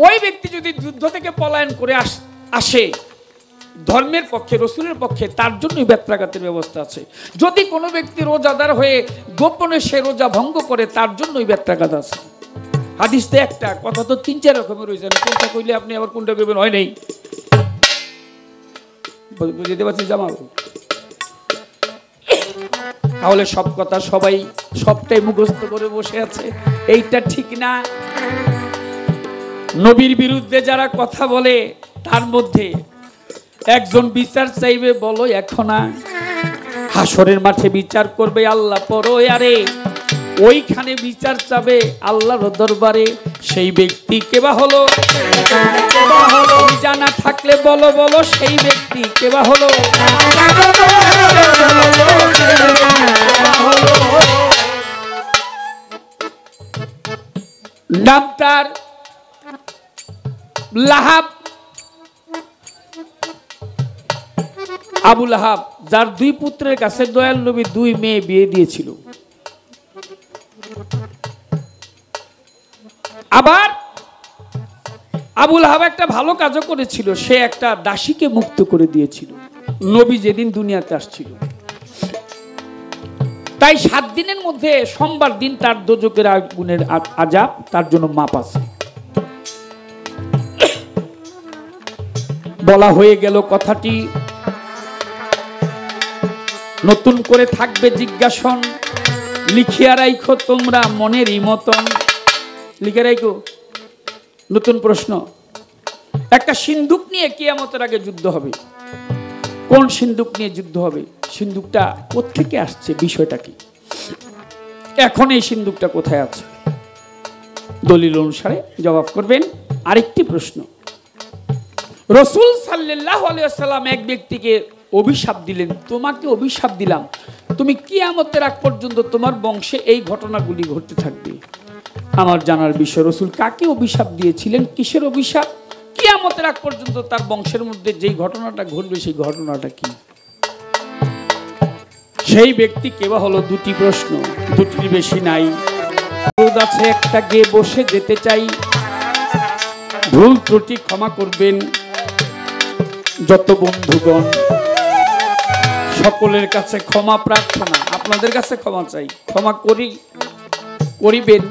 ওই ব্যক্তি যদি যুদ্ধ থেকে পলায়ন করে আসে ধর্মের পক্ষে, রসুলের পক্ষে, তার জন্যই বেত্রাঘাতের ব্যবস্থা আছে। যদি কোনো ব্যক্তি রোজাদার হয়ে গোপনে সে রোজা ভঙ্গ করে তার জন্যই বেত্রাঘাত আছে। হাদিস তো একটা, কথা তো ৩-৪ রকমের রয়েছে, কোনটা কইলে আপনি আবার কোনটা কইবেন হয় নাই, বুঝতে পারছি জামাল? তাহলে সব কথা সবাই সবটাই মুখস্থ করে বসে আছে, এইটা ঠিক না। নবীর বিরুদ্ধে যারা কথা বলে তার মধ্যে একজন বিচার চাইবে, বলো এখন হাসরের মাঠে বিচার করবে আল্লাহ পরো, আরে ওইখানে বিচার চাবে আল্লাহর দরবারে, সেই ব্যক্তি কেবা হলো? জানা থাকলে বলো বলো, সেই ব্যক্তি কেবা হলো? নাম তার লাহাব, আবু লাহাব, যার 2 পুত্রের কাছে দয়াল নবী 2 মেয়ে বিয়ে দিয়েছিল। আবার আবু লাহাব একটা ভালো কাজও করেছিল, সে একটা দাসীকে মুক্ত করে দিয়েছিল নবী যেদিন দুনিয়াতে আসছিল। তাই 7 দিনের মধ্যে সোমবার দিন তার দোজকের আগুনের আযাব তার জন্য মাপ আছে। বলা হয়ে গেল কথাটি, নতুন করে থাকবে জিজ্ঞাসন, লিখিয়া রাইখো তোমরা মনেরই মতন, লিখে রাইখো। নতুন প্রশ্ন, একটা সিন্দুক নিয়ে কিয়ামতের আগে যুদ্ধ হবে। কোন সিন্দুক নিয়ে যুদ্ধ হবে? সিন্দুকটা কোত্থেকে আসছে, বিষয়টা কি, এখন এই সিন্দুকটা কোথায় আছে? দলিল অনুসারে জবাব করবেন। আরেকটি প্রশ্ন, রাসূল সাল্লাল্লাহু আলাইহি ওয়াসাল্লাম এক ব্যক্তিকে অভিশাপ দিলেন, তোমাকে অভিশাপ দিলাম, তুমি কিয়ামতের আগ পর্যন্ত তোমার বংশে এই ঘটনাগুলি ঘটতে থাকবে। আমার জানার বিষয়, রাসূল কাকে অভিশাপ দিয়েছিলেন, কিসের অভিশাপ, কিয়ামতের আগ পর্যন্ত তার বংশের মধ্যে যেই ঘটনাটা ঘটবে সেই ঘটনাটা কি, সেই ব্যক্তি কেবা হলো? 2টি প্রশ্ন, 2টির বেশি নাই। রোদ আছে একটা, গিয়ে বসে যেতে চাই, ভুল ত্রুটি ক্ষমা করবেন। যত বন্ধুগণ, সকলের কাছে ক্ষমা প্রার্থনা, আপনাদের কাছে ক্ষমা চাই, ক্ষমা করিবেন।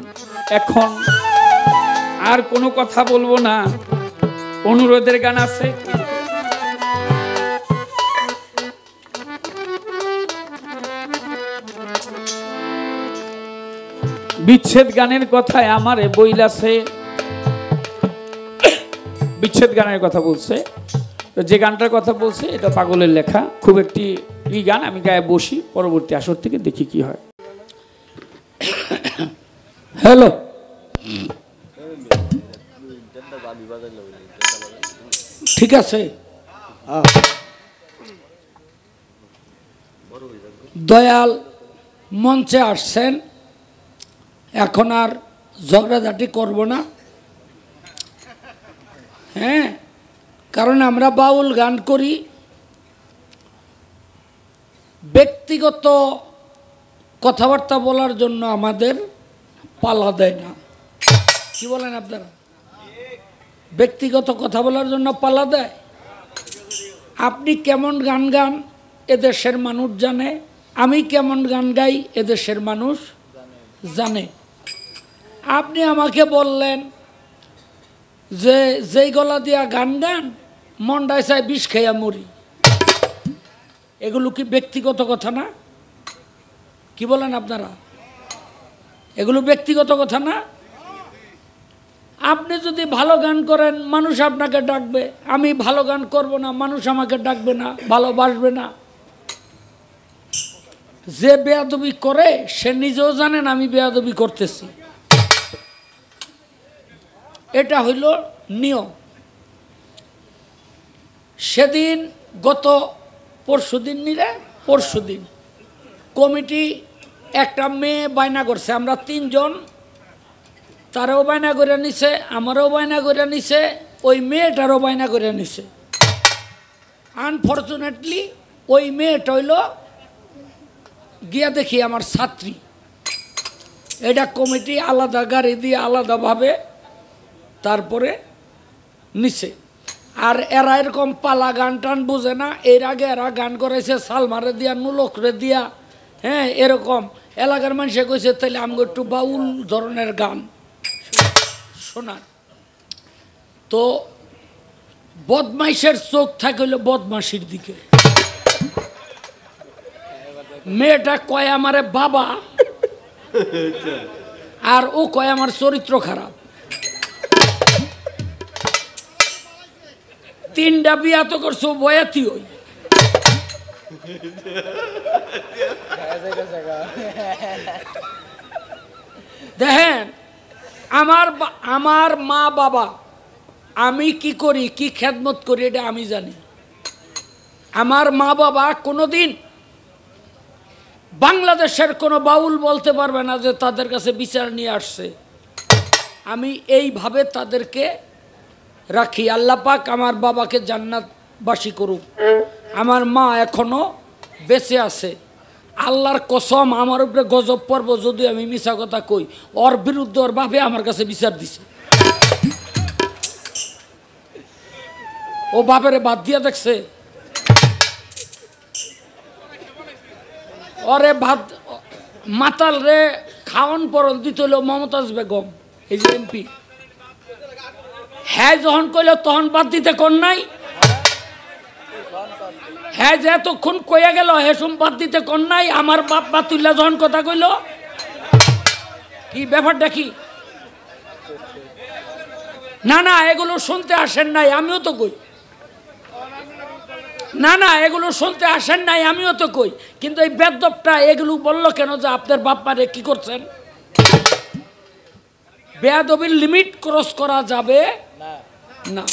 এখন আর কোনো কথা বলবো না, অনুরোধের গান আছে। বিচ্ছেদ গানের কথায় আমারে বইলাছে, বিচ্ছেদ গানের কথা বলছে, যে গানটার কথা বলছে এটা পাগলের লেখা, খুব একটি গান, আমি গায়ে বসি, পরবর্তী আসর থেকে দেখি কি হয়। হ্যালো, ঠিক আছে, দয়াল মঞ্চে আসছেন, এখন আর ঝগড়াঝাটি করব না, হ্যাঁ, কারণ আমরা বাউল গান করি, ব্যক্তিগত কথাবার্তা বলার জন্য আমাদের পালা দেয় না। কি বলেন আপনারা? ব্যক্তিগত কথা বলার জন্য পালা দেয়? আপনি কেমন গান গান এদেশের মানুষ জানে, আমি কেমন গান গাই এদেশের মানুষ জানে। আপনি আমাকে বললেন যে যেই গলা দিয়া গান গান মন্ডায় চাই বিষ খেয়া মরি, এগুলো কি ব্যক্তিগত কথা না? কি বলেন আপনারা? এগুলো ব্যক্তিগত কথা না? আপনি যদি ভালো গান করেন মানুষ আপনাকে ডাকবে, আমি ভালো গান করব না, মানুষ আমাকে ডাকবে না, ভালোবাসবে না। যে বেয়াদবি করে সে নিজেও জানেন আমি বেয়াদবি করতেছি। এটা হইল নিয়ম। সেদিন গত পরশুদিন কমিটি একটা মেয়ে বায়না করছে, আমরা তিনজন, তারাও বায়না করে নিছে, আমারও বায়না করে নিছে, ওই মেয়েটারও বায়না করে নিছে। আনফর্চুনেটলি ওই মেয়েটা হইল গিয়া দেখি আমার ছাত্রী। এটা কমিটি আলাদা গাড়ি দিয়ে আলাদাভাবে তারপরে নিছে। আর এরা এরকম পালা গান টান বুঝে না। এর আগে এরা গান করেছে সালমারে দিয়া, নুলকরে দিয়া, হ্যাঁ, এরকম এলাকার মানুষে কইছে তাহলে আমাকে একটু বাউল ধরনের গান শোনান। তো বদমাইশের চোখ থাকলে বদমাশির দিকে। মেয়েটা কয় আমারে বাবা, আর ও কয় আমার চরিত্র খারাপ। তিনটা বিয়া তো করছো বয়াতি হই। দেখেন আমার মা বাবা আমি কি করি, কি খেদমত করি, এটা আমি জানি। আমার মা বাবা কোনোদিন বাংলাদেশের কোনো বাউল বলতে পারবে না যে তাদের কাছে বিচার নিয়ে আসছে। আমি এইভাবে তাদেরকে রাখি। আল্লাহ পাক আমার বাবাকে জান্নাতবাসী করুক। আমার মা এখনো বেঁচে আছে। আল্লাহর কসম আমার উপরে গজব পর্ব যদি আমি মিছা কথা কই, ওর বিরুদ্ধে ওর বাপে আমার কাছে বিচার দিছে। ও বাপেরে বাদ দিয়া দেখছে, ওরে ভাত মাতাল রে খাওয়ান পরন দিত হইল মমতাজ বেগম, এই যে এমপি। হ্যাঁ যখন কইল তখন বাদ দিতে কোন নাই, হ্যাঁ যে এতক্ষণ কইয়া গেল হেসুম বাদ দিতে কোন নাই। আমার বাপ বাতুল্লা যখন কথা কইল, কি ব্যাপারটা কি? না না এগুলো শুনতে আসেন নাই, আমিও তো কই। না না এগুলো শুনতে আসেন নাই, আমিও তো কই। কিন্তু এই বেদবটা এগুলো বললো কেন যে আপনার বাপ মারে কি করছেন? বেয়াদবির লিমিট ক্রস করা যাবে না।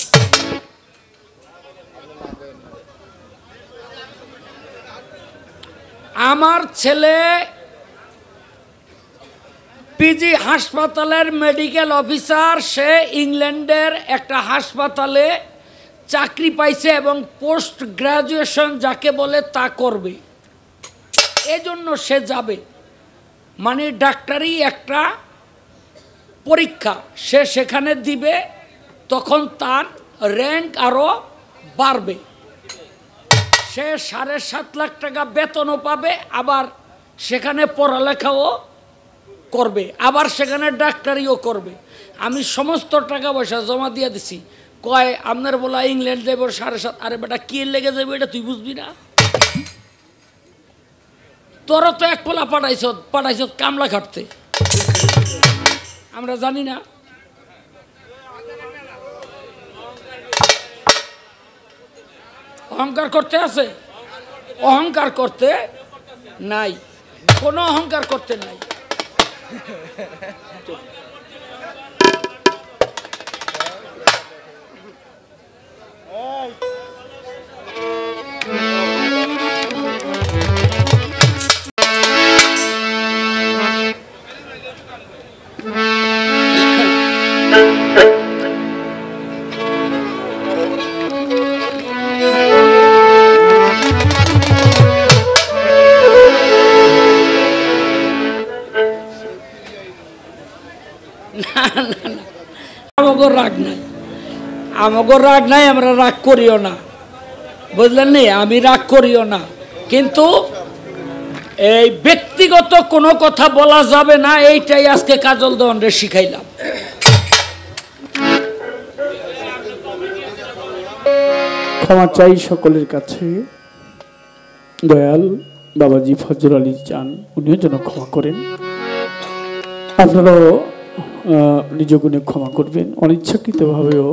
আমার ছেলে পিজি হাসপাতালের মেডিকেল অফিসার, সে ইংল্যান্ডের একটা হাসপাতালে চাকরি পাইছে এবং পোস্ট গ্রাজুয়েশন যাকে বলে তা করবে। এজন্য সে যাবে, মানে ডাক্তারি একটা পরীক্ষা সে সেখানে দিবে, তখন তার র্যাঙ্ক আরও বাড়বে। সে 7.5 লাখ টাকা বেতনও পাবে, আবার সেখানে পড়ালেখাও করবে, আবার সেখানে ডাক্তারিও করবে। আমি সমস্ত টাকা পয়সা জমা দিয়ে দিছি। কয় আপনার বলা ইংল্যান্ড যাইব 7.5। আরে বেটা কি লেগে যাবে এটা তুই বুঝবি না? তোরা তো এক পোলা পাঠাইছ কামলা খাটতে, আমরা জানি না? অহংকার করতে আছে? অহংকার করতে নাই, কোনো অহংকার করতে নাই। আমাকে রাগ নাই, আমরা রাগ করিও না। বুঝলেন নি? আমি রাগ করিও না, কিন্তু এই ব্যক্তিগত কোনো কথা বলা যাবে না, এইটাই আজকে কাজল দণ্ডে শিখাইলাম। ক্ষমা চাই সকলের কাছে। দয়াল বাবাজি ফজর আলী চান উনিও যেন ক্ষমা করেন। আপনারাও নিজ গুণে ক্ষমা করবেন। অনিচ্ছাকৃতভাবেও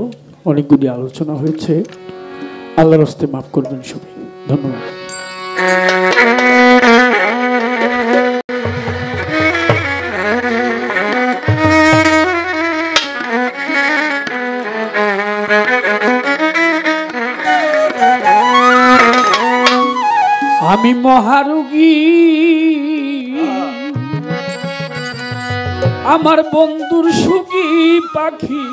অনেকগুলি আলোচনা হয়েছে, আল্লাহর হস্তে মাফ করবেন সবাই। ধন্যবাদ। আমি মহারোগী, আমার বন্ধুর সুখী পাখি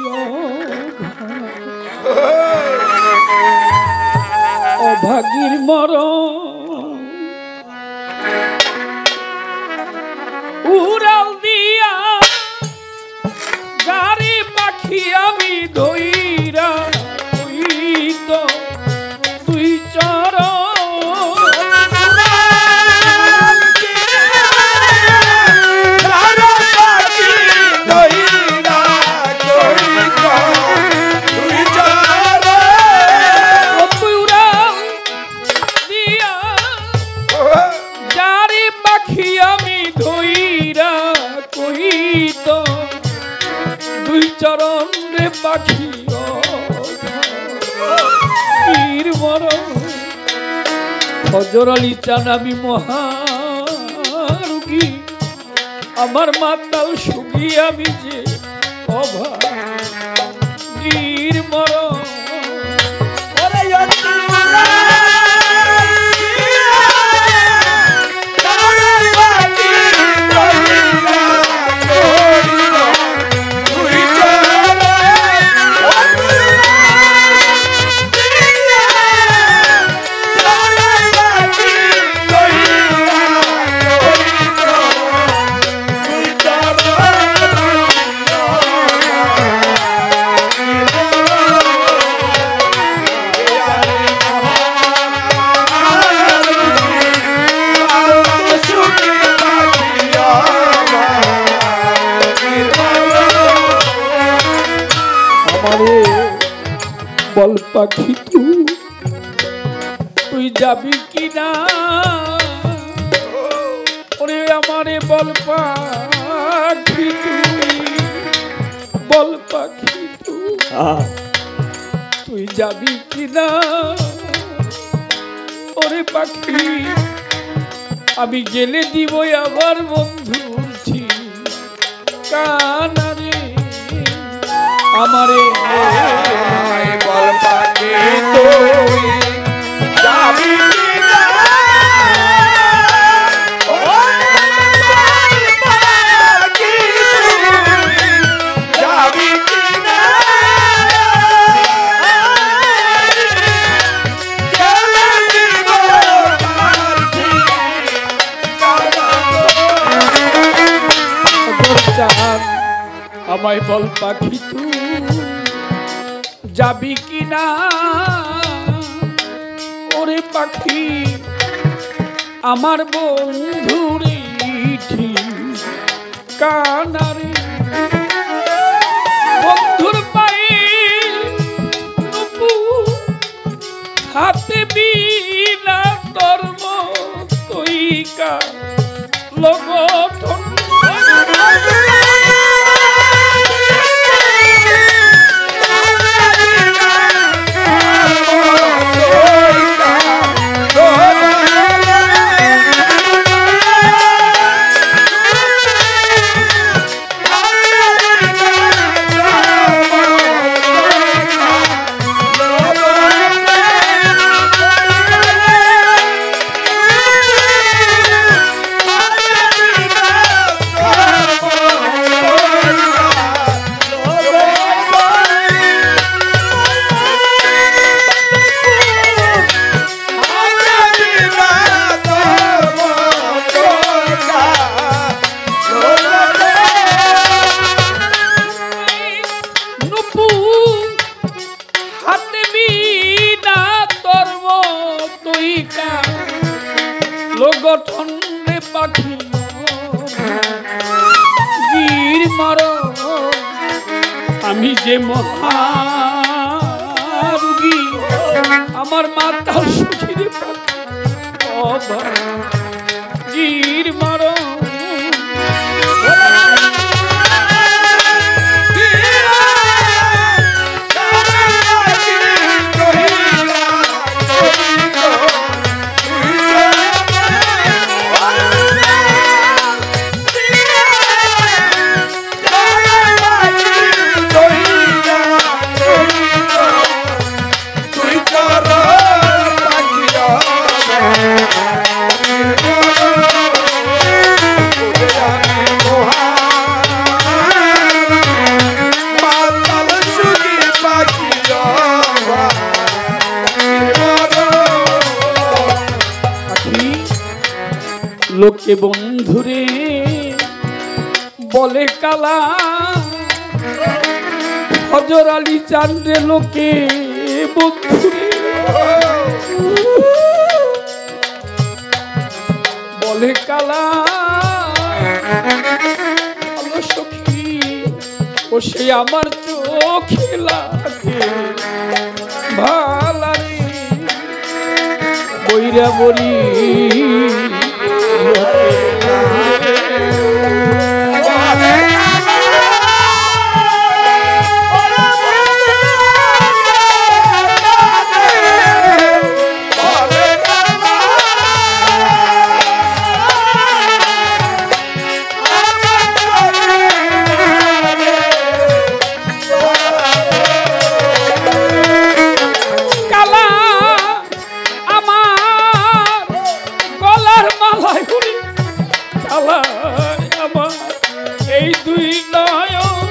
অভাগীর মরণ উড়াল দিয়া গাড়ি পাখি আমি ধইরা তো তুই চর চরণ রে পাখি ফজর আলী চান আমি মহারোগী, আমার মাতাল সুখী আমি যে অভাগীর মরণ বল পাখি তুই যাবি কিনা, ওরে আমারে বল পাখি বল পাখি তুই যাবি কিনা, ওরে পাখি আমি গেলে দিব আমার বন্ধুর ঠিকানা রে আমারে বল পাখি তুই যাবি কিনা, পাখি যাবি কিনা, আমায় বল পাখি তুই যাবি কিনা, ওরে পাখি আমার বন্ধুর ঠিকানা রে বন্ধুর পায়ে হাতে বিনা ধর্ম তৈকা লগঠন যতই গঠন রে পাখি গির মারো আমি যে মহারুগী আমার মাতাল সুখী রে পাখি গির মারো লোকে বন্ধুরে বলে কালা হজর আলী চান্দ্রে লোকে বন্ধুরে বলে কালা আলো সখী ও সে আমার চোখে লাগে ভালারে বইরা বলি এই দুই নয়ন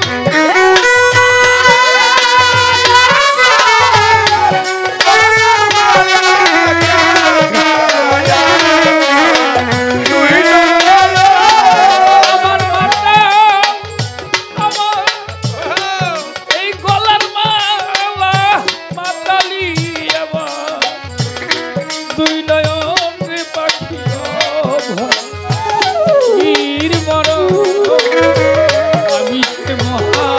আমার মাতা আমার এই গলার মালা মাতালি আমার দুই নয়ন রে পাখি গির মারো আমি যে মহা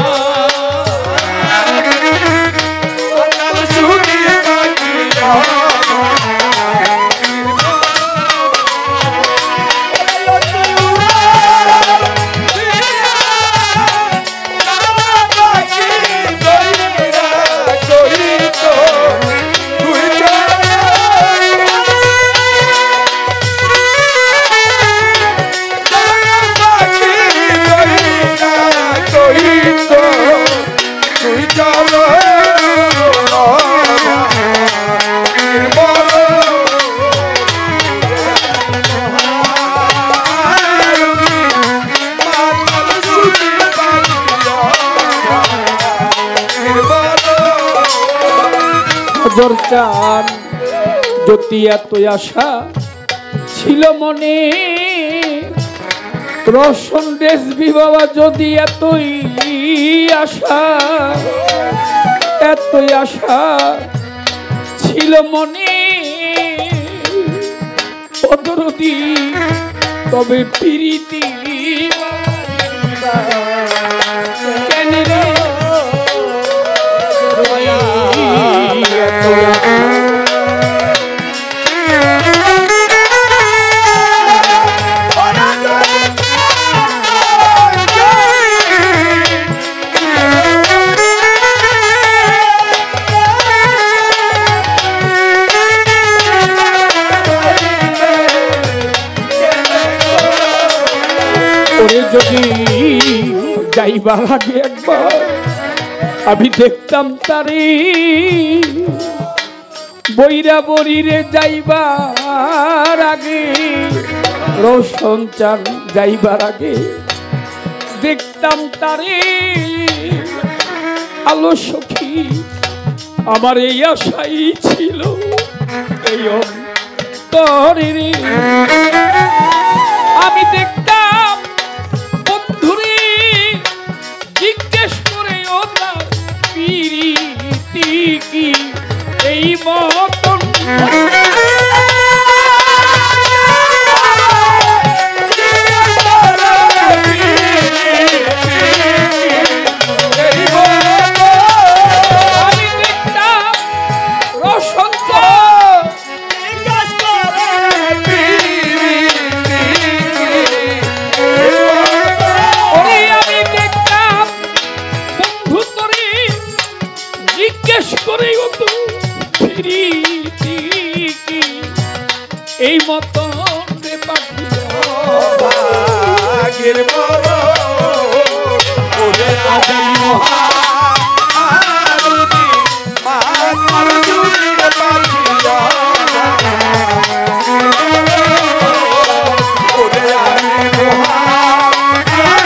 চান যদি এত আশা ছিল মনে রোশন রেজবি বাবা যদি এতই আশা ছিল মনে পদরদি তবে প্রীতি কেন রে যদি যাইবার আগে একবার আমি দেখতাম তারে বইরা বরিরে যাইবার আগে রোশন চান যাইবার আগে দেখতাম তারে আলো সখী আমার এই আশাই ছিল এই অন্তরে আমি দেখতাম বন্ধুরে জিজ্ঞেস করে ও তার প্রীতি কি এই মতন প্রীতি কি এই মতন রে পাখি ভাগের বড় ওরে আদি মহারুনি মাতার জুড়ে পাখিয়া ওরে আদি মহারুনি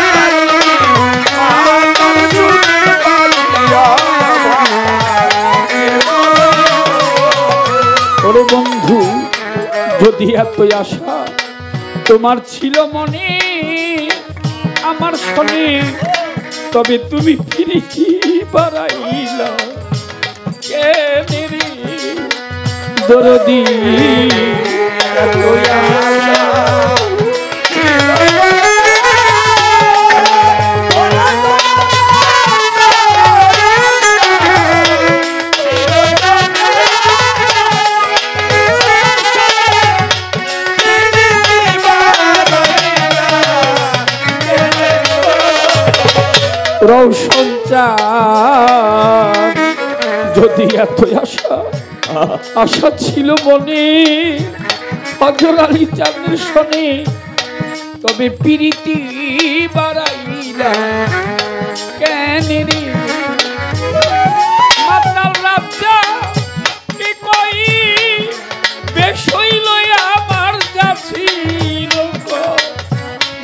মাতার জুড়ে পাখিয়া ওরে বন্ধু যদি এত আশা তোমার ছিল মনে আমার শোনে তবে তুমি ফিরে কি বাড়াইলা কেনে রে দরদি রৌশন চাঁদ যদি এত আশা ছিল মনে ফজর আলী চাঁদের শোনে তবে প্রীতি বাড়াইলা কেন রে মাতাল রাজা কি কই বেশ হইল আমার যাচ্ছি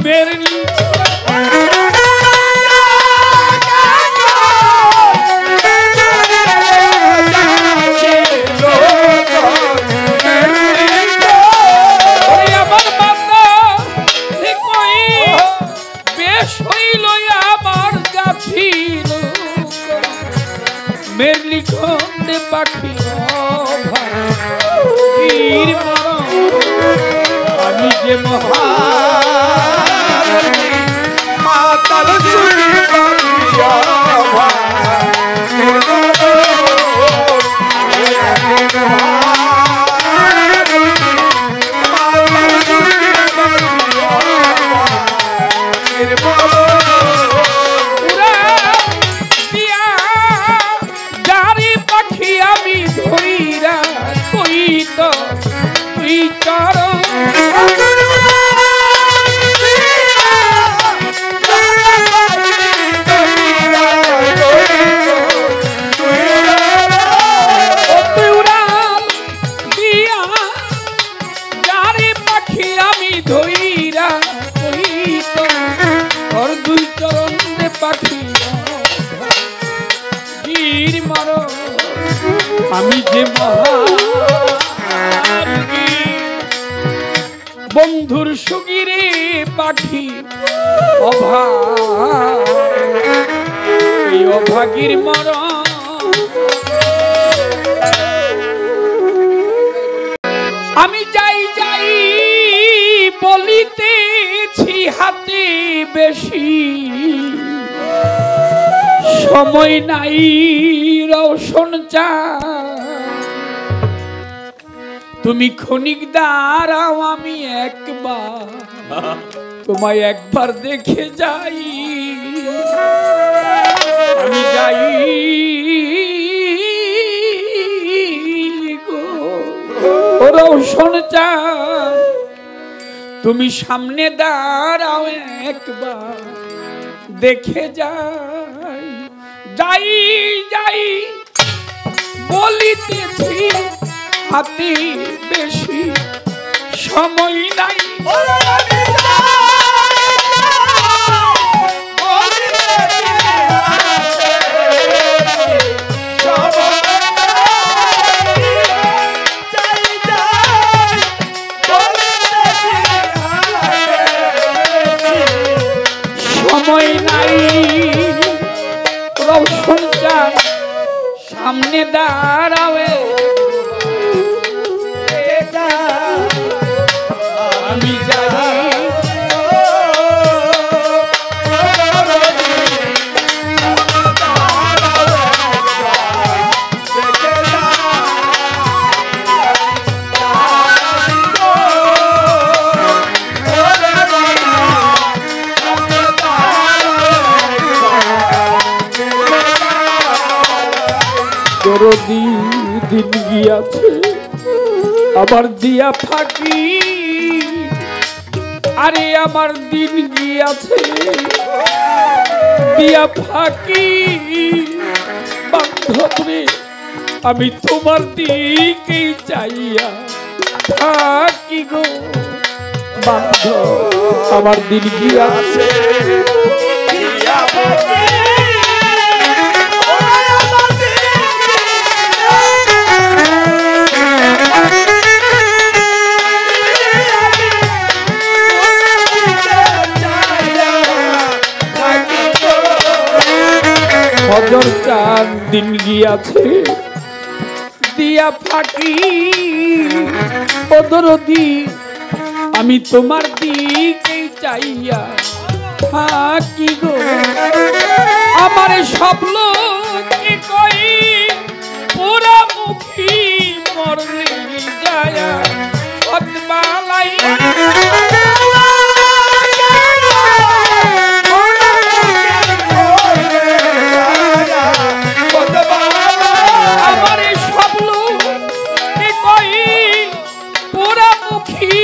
মেরলি মেরলি খন্ডে পাখি আমি যে মাতাল জুড়ে পাখিয়া আমি যে বন্ধুর সুগিরে পাখি এই অভাগীর মরণ আমি যাই যাই বলিতেছি হাতে বেশি সময় নাই রৌশন চাঁদ তুমি ক্ষণিক দাঁড়াও আমি একবার তোমায় একবার দেখে যাই আমি যাই গো রৌশন চাঁদ তুমি সামনে দাঁড়াও একবার দেখে যাই যাই যাই বলিতেছি হাতে বেশি সময় নাই সময় নাই রৌশন চাঁদ সামনে দাঁড়াবে আমি যাই দরদি দিন গিয়াছে, আমার দিয়া ফাঁকি, আরে আমার দিন গিয়াছে দিয়া ফাঁকি। বান্ধবরে আমি তোমার দিকেই চাইয়া থাকি গো বান্ধব, আমার দিন গিয়াছে হজর চাঁদ দিন গিয়াছে দিয়া ফাঁকি। ও দরদি আমি তোমার দিকেই চাইয়া থাকি গো, আমার স্বপ্ন কি কই পুরা মুখী মরলে যায়া পদ্মালাই। আমার স্বপ্ন কি কই পুরা মুখী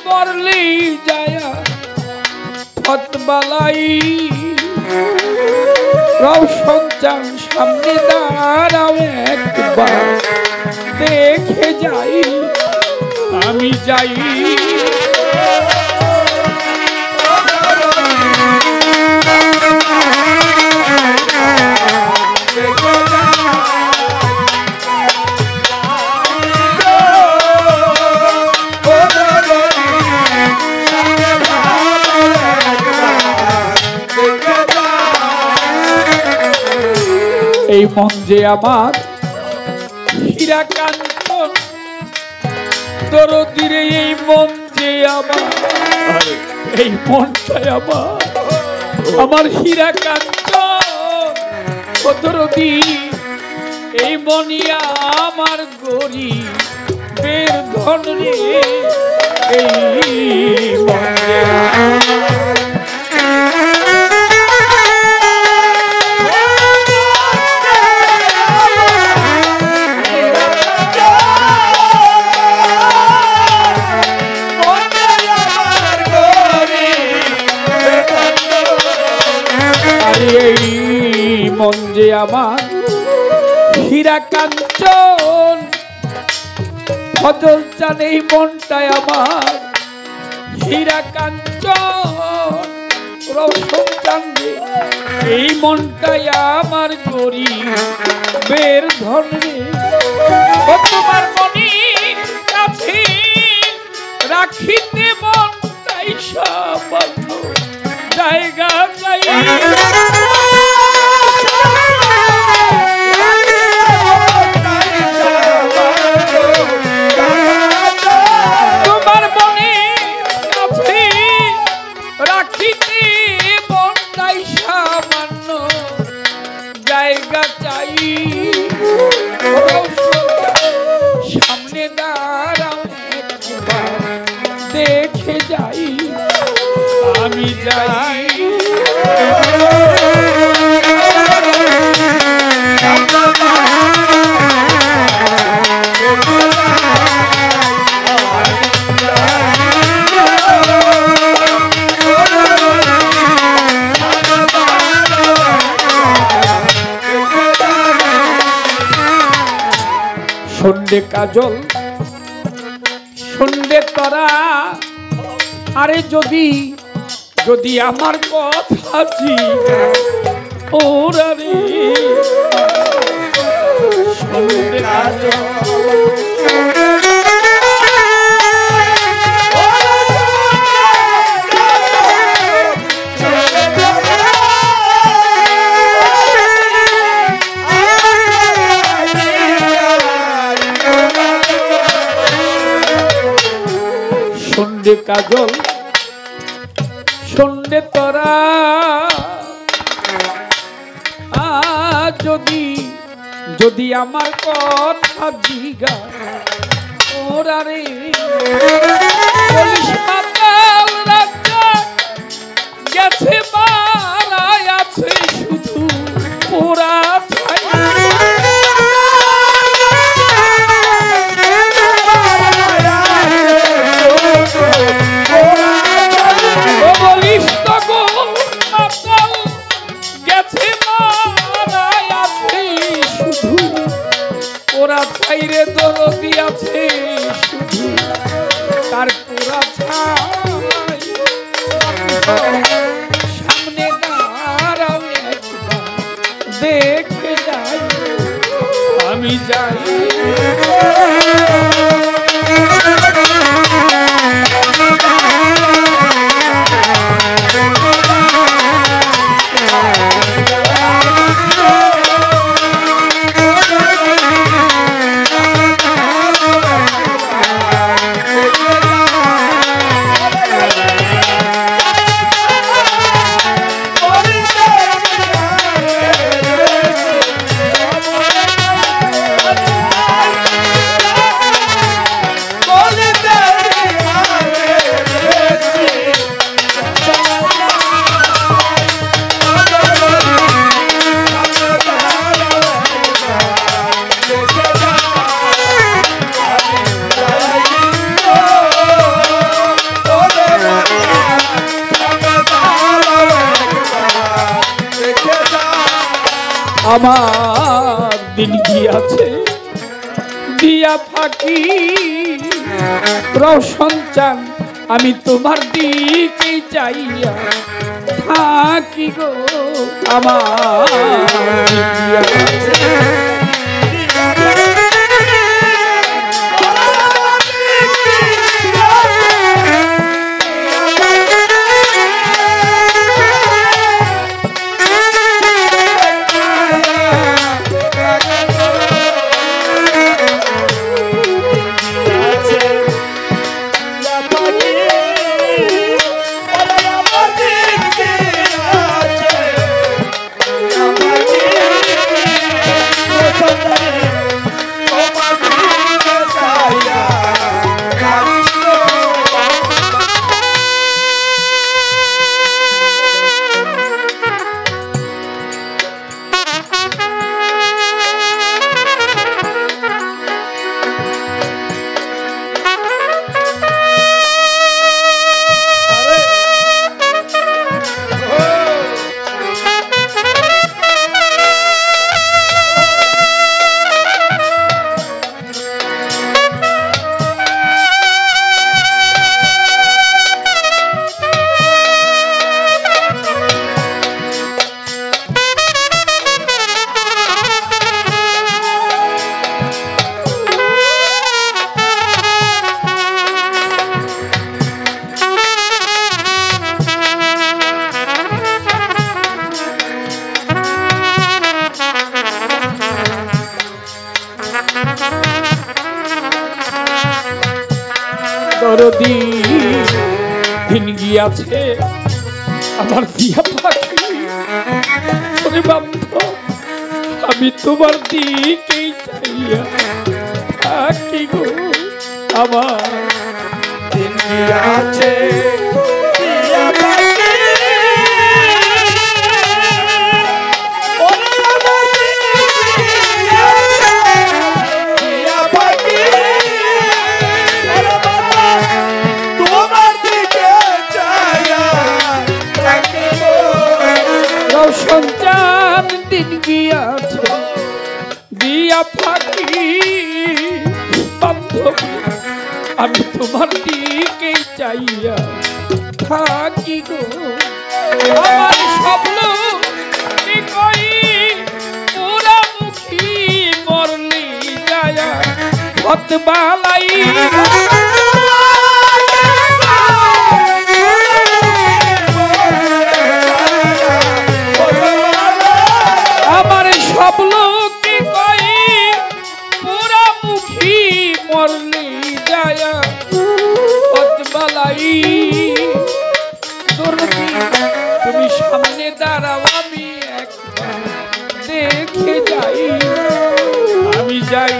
মরলে যায়া পদ্মালাই। রওশন চাঁদ সামনে দাঁড়াও একবার দেখে যাই, আমি যাই এই মন যে আমার হীরা কাঞ্চন দরদিরে, এই মন যে আমার, এই মনটাই আমার, আমার হীরা কাঞ্চন ও দরদি, এই মনিয়া আমার গরি বের ধন রে, এই মন যে মন যে আমার হীরা কাঞ্চন হজর চাঁদ, এই মনটাই আমার হীরা কাঞ্চন রওশন চাঁদ, এই মনটাই আমার গরি বের ধন রে। ও তোমার মনির কাছে রাখিতে মনটাই সামান্য জায়গা চাই। তোমার মনির কাছে রাখিতে মনটাই সামান্য জায়গা চাই। সামনে দাঁড়াও দেখে যাই, আমি যাই সন্ধ্যে কাজল সন্ধ্যে তরা। আরে যদি যদি আমার কথা ওরা রে সন্ধ্যে কাজল সন্ধ্যে কাজল সন্ধ্যে তরা। যদি যদি আমার কথা জিগা ওরা রে পুলিশ মাতাল রাজা গেছে মারায় আছে শুধু পোড়া ছাই। আছে শুধু তার পুরা ছাই। সামনে দাঁড়াও একবার দেখে যাই, আমি যাই। আমার দিন গিয়াছে দিয়া ফাঁকি রওশন চান, আমি তোমার দিকে চাইয়া থাকি গো। আমার দিন গিয়াছে দরদি দিন গিয়াছে আমার দিয়া পাখি। ওরে বান্ধব, আমি তোমার দিকেই চাইয়া থাকি গো। আমার দিন গিয়াছে সন্তান দিন গিয়াছে দিয়া ফাঁকি। বান্ধব, আমি তোমার দিকে চাইয়া থাকি গো। আমার স্বপ্ন কি কই পুরা মুখী মরলি যায়া হত বালাই। আমার স্বপ্ন কি কই পুরা মুখী মরলি যায়া হত বালাই। তুমি সামনে দাঁড়াও, আমি একবার দেখে যাই, আমি যাই।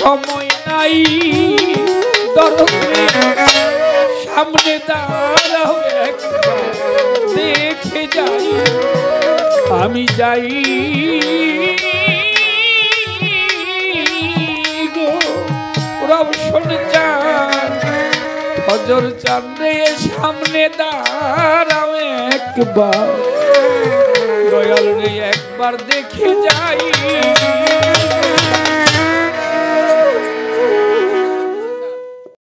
সময় নাই দরদে সামনে দাঁড়াও একবার দেখে যাই আমি যাই গো রওশন চাঁদ ফজর চাঁদে সামনে দাঁড়াও একবার দয়াল রে একবার দেখে যাই